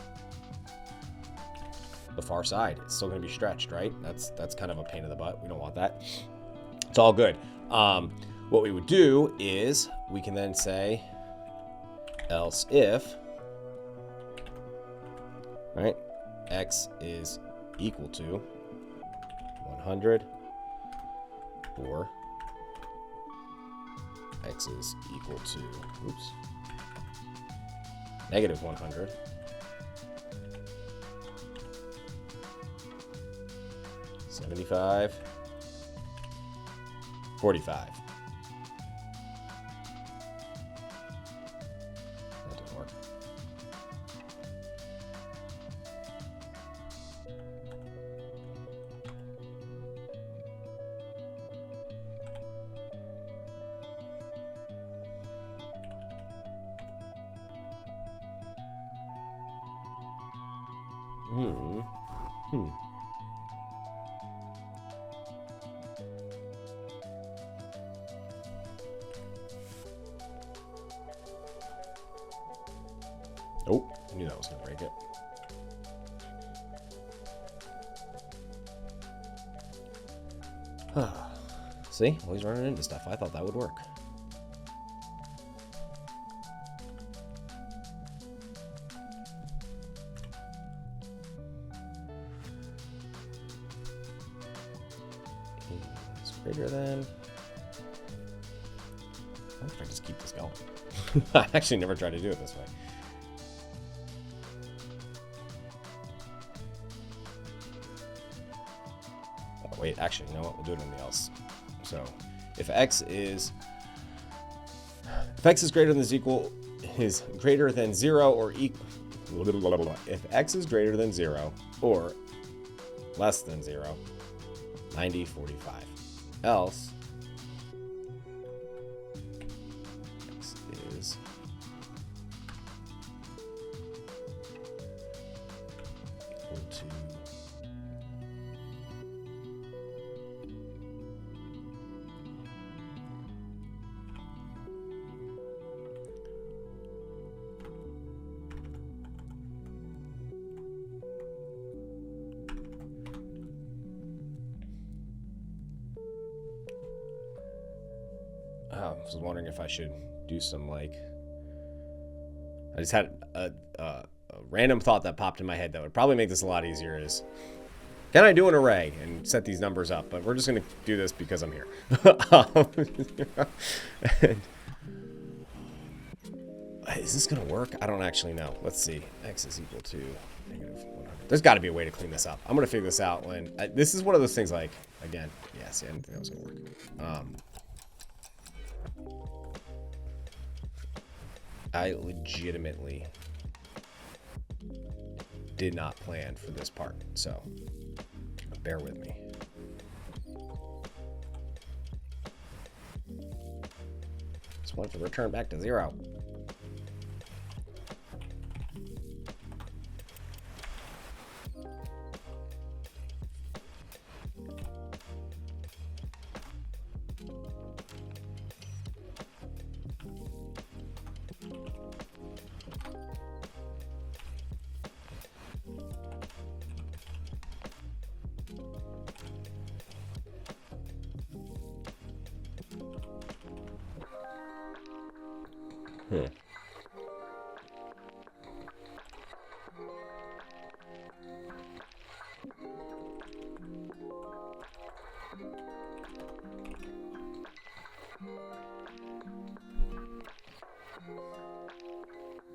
the far side? It's still going to be stretched, right? That's kind of a pain in the butt. We don't want that. It's all good. What we would do is we can then say else if, right, x is equal to 100 or x is equal to, oops, negative 100, $75, $45. That didn't work. Oh, I knew that was going to break it. See, always running into stuff. I thought that would work. It's greater than. Why don't I just keep this going? I actually never tried to do it this way. Wait, actually, you know what? We'll do it in the else. So, if x is greater than greater than 0 or equal, if x is greater than 0 or less than 0, 90, 45. Else x is equal to I was wondering if I should do some, like, I just had random thought that popped in my head that would probably make this a lot easier is, can I do an array and set these numbers up? But we're just going to do this because I'm here. And, is this going to work? I don't actually know. Let's see. X is equal to -100. There's got to be a way to clean this up. I'm going to figure this out when... this is one of those things like, again, yeah, see, I didn't think that was going to work. I legitimately did not plan for this part, so bear with me. Just want to return back to 0.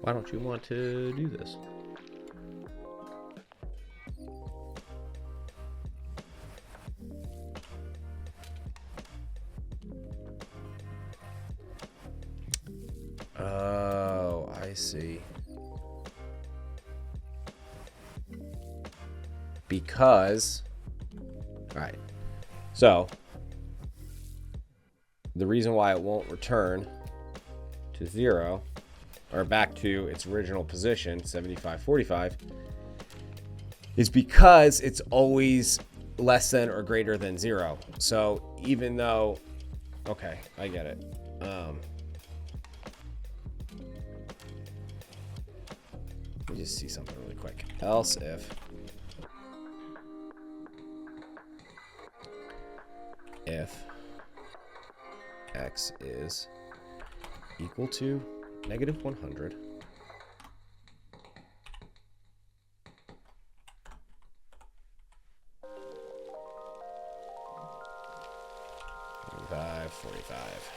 Why don't you want to do this? Oh, I see. Because, all right, so the reason why it won't return to 0 or back to its original position, 75, 45, is because it's always less than or greater than 0. So even though, okay, I get it. Let me just see something really quick. Else if x is equal to -100, by 45.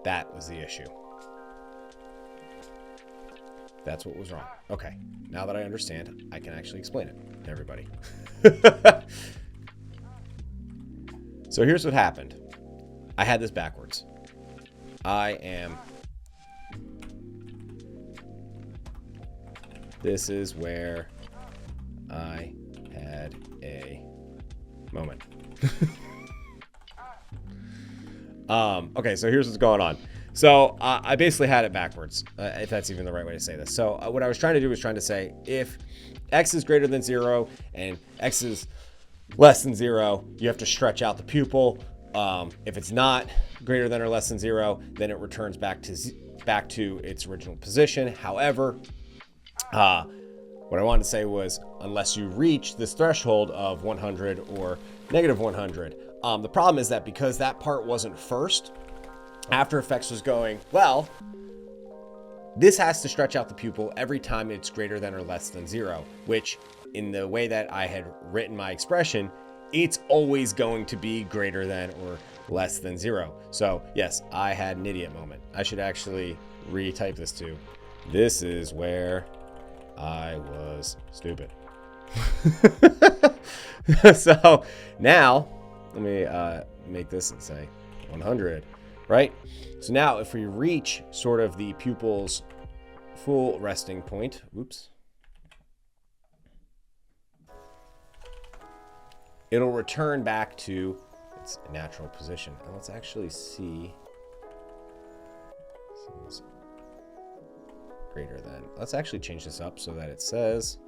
That was the issue. That's what was wrong. Okay, now that I understand, I can actually explain it to everybody. So here's what happened. I had this backwards. This is where I had a moment. Okay, so here's what's going on. So I basically had it backwards, if that's even the right way to say this. So what I was trying to do was trying to say if x is greater than 0 and x is less than 0, you have to stretch out the pupil. If it's not greater than or less than 0, then it returns back to its original position. However, what I wanted to say was unless you reach this threshold of 100 or -100. The problem is that because that part wasn't first, After Effects was going, well, this has to stretch out the pupil every time it's greater than or less than 0, which in the way that I had written my expression, it's always going to be greater than or less than 0. So yes, I had an idiot moment. I should actually retype this to, this is where I was stupid. So now let me make this and say 100, right? So now if we reach sort of the pupil's full resting point, oops, it'll return back to its natural position. And let's actually see. Seems greater than. Let's actually change this up so that it says,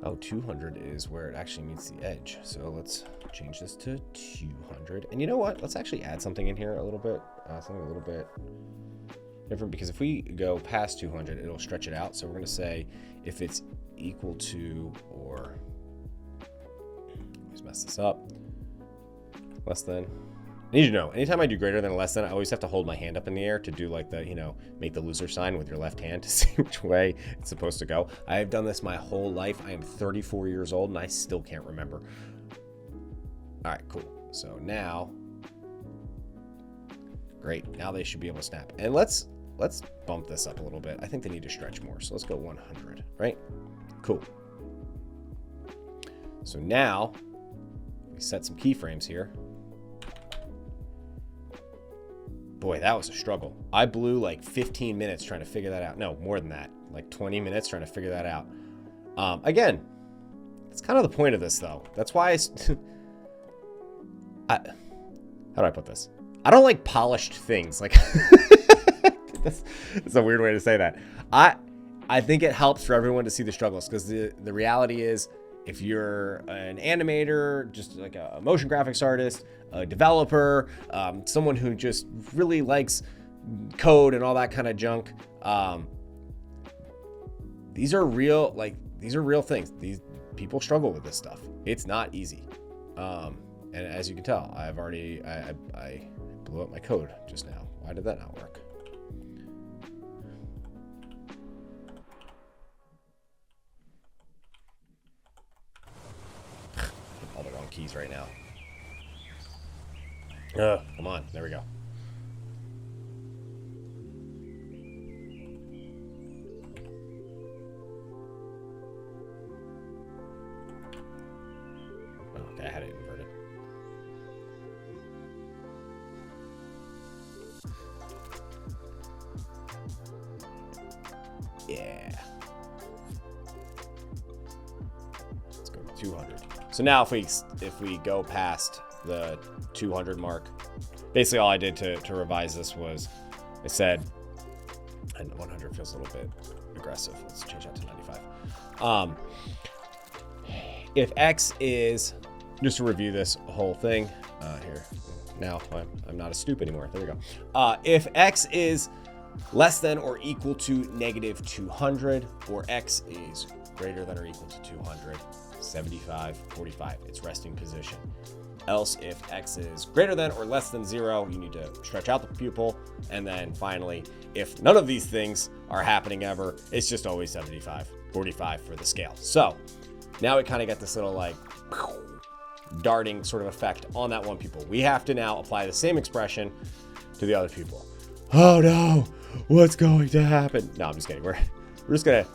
oh, 200 is where it actually meets the edge. So let's change this to 200. And you know what? Let's actually add something in here a little bit. Something a little bit different because if we go past 200, it'll stretch it out. So we're going to say if it's equal to or, always mess this up, less than. I need you to know, anytime I do greater than or less than, I always have to hold my hand up in the air to do like the, make the loser sign with your left hand to see which way it's supposed to go. I have done this my whole life. I am 34 years old and I still can't remember. All right, cool. So now, great. Now they should be able to snap. And let's bump this up a little bit. I think they need to stretch more. So let's go 100, right? Cool. So now we set some keyframes here. Boy, that was a struggle. I blew like 15 minutes trying to figure that out. No, more than that. Like 20 minutes trying to figure that out. Again, it's kind of the point of this, though. That's why how do I put this? I don't like polished things. Like, that's a weird way to say that. I think it helps for everyone to see the struggles because the reality is, if you're an animator, just like a motion graphics artist, a developer, someone who just really likes code and all that kind of junk, these are real things. These people struggle with this stuff. It's not easy. And as you can tell, I blew up my code just now. Why did that not work? All the wrong keys right now. Come on. There we go. Okay, I had it inverted. Yeah. Let's go to 200. So now if we go past the 200 mark, basically all I did to revise this was I said, and 100 feels a little bit aggressive. Let's change that to 95. If X is, just to review this whole thing here. Now I'm not a stoop anymore. There we go. If X is less than or equal to negative 200, or X is greater than or equal to 200, 75, 45, it's resting position. Else, if X is greater than or less than 0, you need to stretch out the pupil. And then finally, if none of these things are happening ever, it's just always 75, 45 for the scale. So now we kind of get this little like darting sort of effect on that one pupil. We have to now apply the same expression to the other pupil. Oh no, what's going to happen? No, I'm just kidding. We're just gonna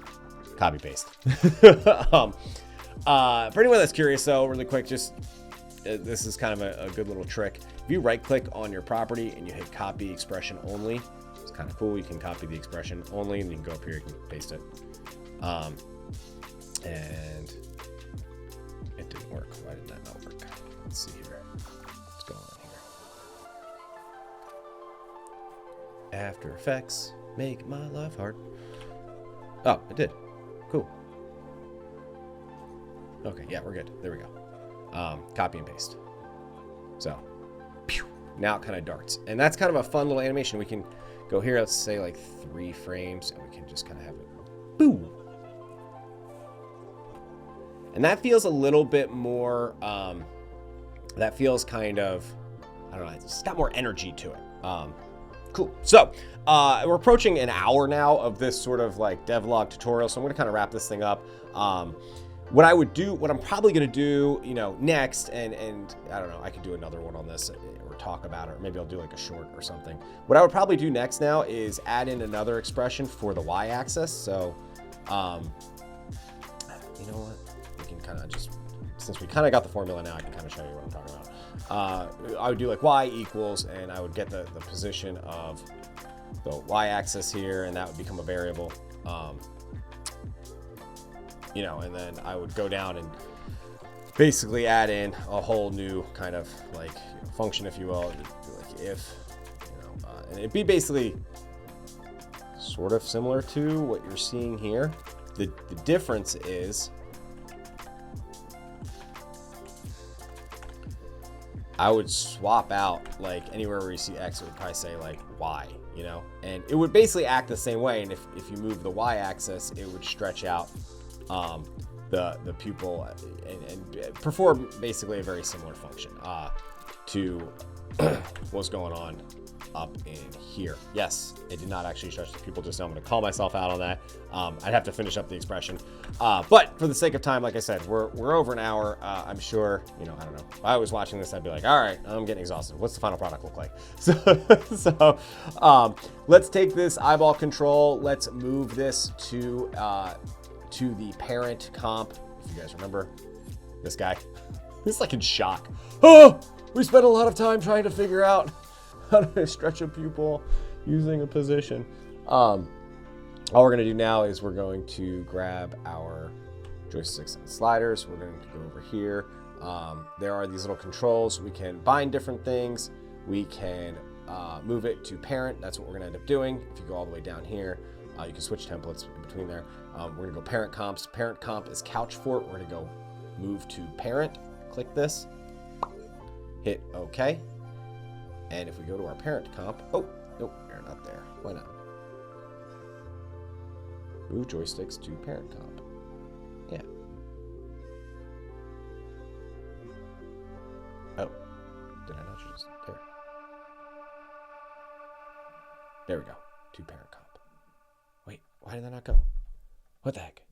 copy paste. For anyone that's curious though, really quick, just this is kind of a good little trick. If you right click on your property and you hit copy expression only, it's kind of cool. You can copy the expression only and you can go up here, you can paste it. And it didn't work. Why did that not work? Let's see here. What's going on here? After Effects, make my life hard. Oh, it did. Cool. Okay, yeah, we're good. There we go. Copy and paste. So, pew, now it kind of darts. And that's kind of a fun little animation. We can go here, let's say like 3 frames, and we can just kind of have it. Boom. And that feels a little bit more, that feels kind of, I don't know, it's got more energy to it. Cool. So, we're approaching an hour now of this sort of like devlog tutorial, so I'm going to kind of wrap this thing up. What I'm probably going to do, next, and I don't know, I could do another one on this or talk about it, or maybe I'll do like a short or something. What I would probably do next now is add in another expression for the y-axis. So, you know what? We can kind of just, since we kind of got the formula now, I can kind of show you what I'm talking about. I would do like y equals, and I would get the position of the y-axis here, and that would become a variable. And then I would go down and basically add in a whole new kind of like function, if you will, like if, and it'd be basically sort of similar to what you're seeing here. The difference is I would swap out, like, anywhere where you see X, it would probably say, like, Y, you know? And it would basically act the same way, and if you move the Y axis, it would stretch out the pupil and perform basically a very similar function to what's going on up in here. Yes, it did not actually stretch the pupil just now. I'm going to call myself out on that. I'd have to finish up the expression. But for the sake of time, like I said, we're over an hour. I'm sure, you know, I don't know. If I was watching this, I'd be like, all right, I'm getting exhausted. What's the final product look like? So let's take this eyeball control. Let's move this to the parent comp. If you guys remember this guy, he's like in shock. Oh, we spent a lot of time trying to figure out how to stretch a pupil using a position. All we're going to do now is we're going to grab our joysticks and sliders. We're going to go over here. There are these little controls. We can bind different things. We can move it to parent. That's what we're going to end up doing. If you go all the way down here, you can switch templates in between there. We're going to go parent comps. Parent comp is couch fort. We're going to go move to parent. Click this. Hit OK. And if we go to our parent comp, oh, nope, they're not there. Why not? Move joysticks to parent comp. Yeah. Oh, did I not just, there. There we go, to parent comp. Wait, why did that not go? What the heck?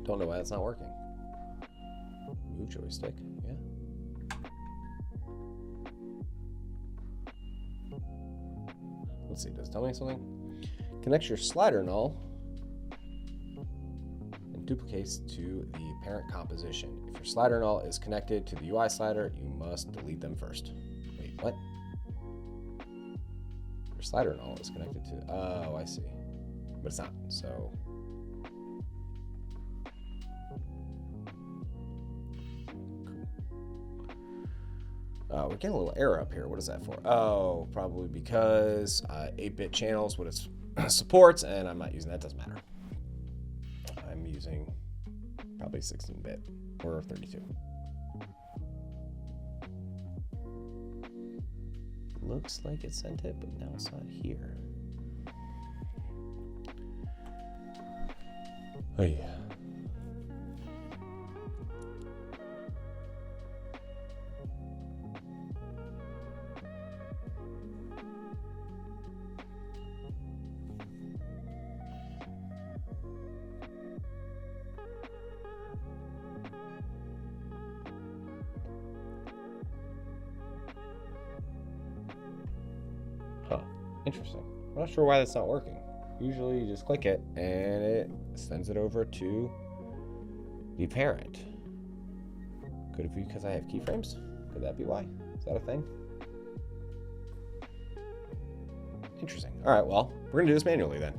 Don't know why that's not working. Move joystick, yeah. Let's see, does it tell me something? Connects your slider null and duplicates to the parent composition. If your slider null is connected to the UI slider, you must delete them first. Wait, what? Your slider null is connected to, oh, I see. But it's not, so. We're getting a little error up here. What is that for? Oh, probably because 8-bit channels, what it supports, and I'm not using that. Doesn't matter. I'm using probably 16-bit or 32. Looks like it sent it, but now it's not here. Oh yeah. Huh. Interesting. I'm not sure why that's not working. Usually you just click it and it sends it over to the parent. Could it be because I have keyframes? Could that be why? Is that a thing? Interesting. All right, well, we're gonna do this manually then.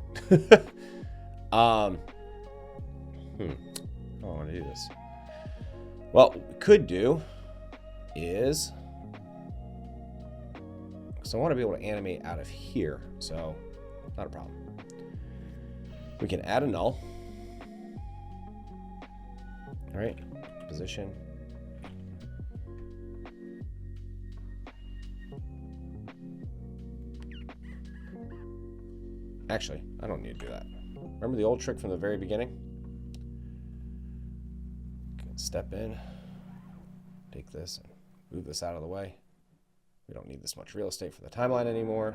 I don't want to do this. Well, what we could do is, so I want to be able to animate out of here, so not a problem. We can add a null. All right, position. Actually, I don't need to do that. Remember the old trick from the very beginning? Step in, take this and move this out of the way. We don't need this much real estate for the timeline anymore.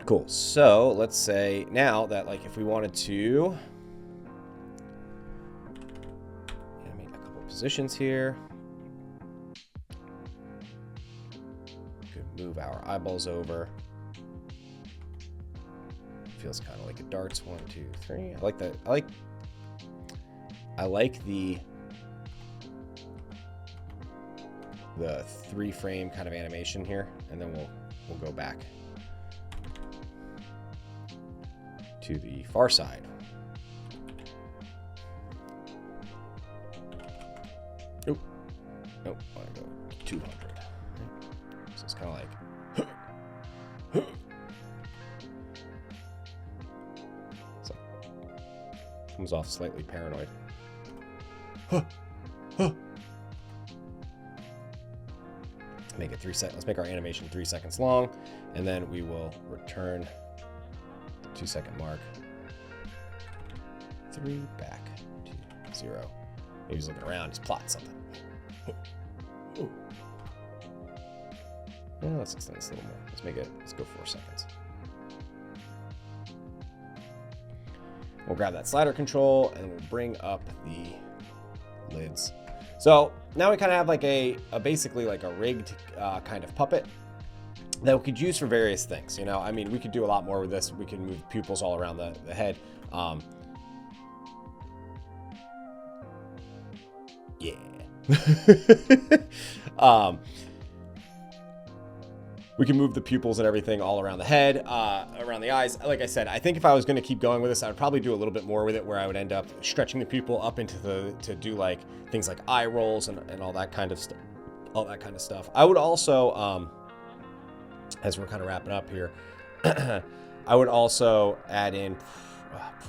Cool. So let's say now that, like, if we wanted to animate a couple positions here, we could move our eyeballs over. Feels kind of like a darts. 1, 2, 3. I like that. I like the 3-frame kind of animation here, and then we'll go back to the far side. Oh, I want to go 200. So it's kind of like, so comes off slightly paranoid. Make it 3 seconds. Let's make our animation 3 seconds long, and then we will return the 2 second mark. 3 back to 0. Maybe he's looking around. He's plotting something. Yeah, let's extend this a little more. Let's go 4 seconds. We'll grab that slider control and we'll bring up the lids. So now we kind of have like basically like a rigged kind of puppet that we could use for various things. You know, I mean, we could do a lot more with this. We can move pupils all around the head. Yeah. We can move the pupils and everything all around the head, around the eyes. Like I said, I think if I was going to keep going with this, I would probably do a little bit more with it, where I would end up stretching the pupil up into to do like things like eye rolls and all that kind of stuff. I would also, as we're kind of wrapping up here, I would also add in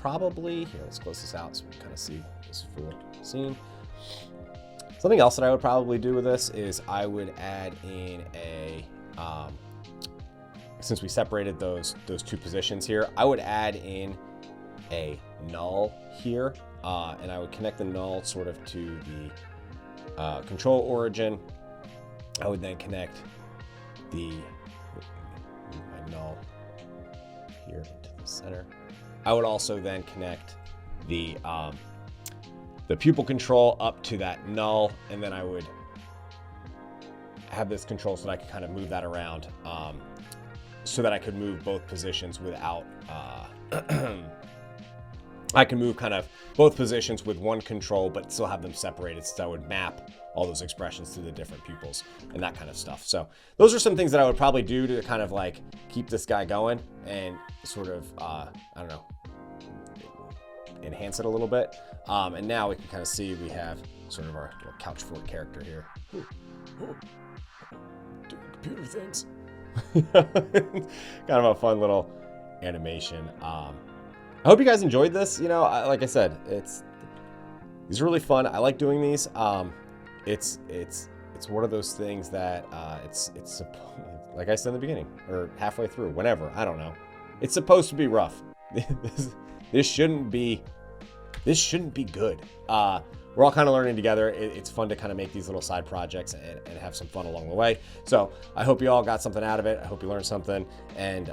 probably here. Let's close this out so we can kind of see this full scene. Something else that I would probably do with this is I would add in a, since we separated those two positions here, I would add in a null here, and I would connect the null sort of to the control origin. I would then connect my null here into the center. I would also then connect the pupil control up to that null, and then I would have this control so that I could kind of move that around, so that I could move both positions without, I can move kind of both positions with one control, but still have them separated, so I would map all those expressions to the different pupils and that kind of stuff. So those are some things that I would probably do to kind of like keep this guy going and sort of, I don't know, enhance it a little bit. And now we can kind of see we have sort of our little couch fort character here. Doing computer things. Kind of a fun little animation. I hope you guys enjoyed this. You know, like I said, these are really fun. I like doing these. It's one of those things that it's like I said in the beginning or halfway through, whenever, I don't know. It's supposed to be rough. This shouldn't be good. We're all kind of learning together. It's fun to kind of make these little side projects and have some fun along the way. So I hope you all got something out of it. I hope you learned something. And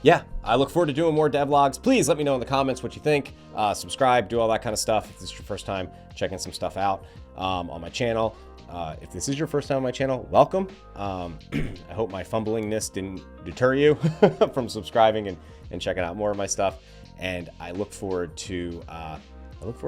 yeah, I look forward to doing more devlogs. Please let me know in the comments what you think. Subscribe, do all that kind of stuff. If this is your first time checking some stuff out on my channel. If this is your first time on my channel, welcome. I hope my fumblingness didn't deter you from subscribing and checking out more of my stuff. And I look forward to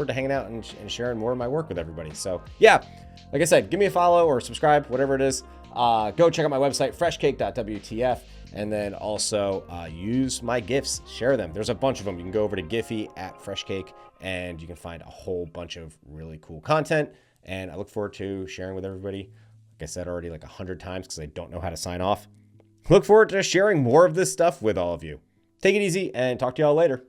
hanging out and sharing more of my work with everybody. So yeah, like I said, give me a follow or subscribe, whatever it is. Go check out my website, freshcake.wtf, and then also use my GIFs, share them. There's a bunch of them. You can go over to Giphy @freshcake, and you can find a whole bunch of really cool content. And I look forward to sharing with everybody. Like I said already like 100 times because I don't know how to sign off. Look forward to sharing more of this stuff with all of you. Take it easy and talk to y'all later.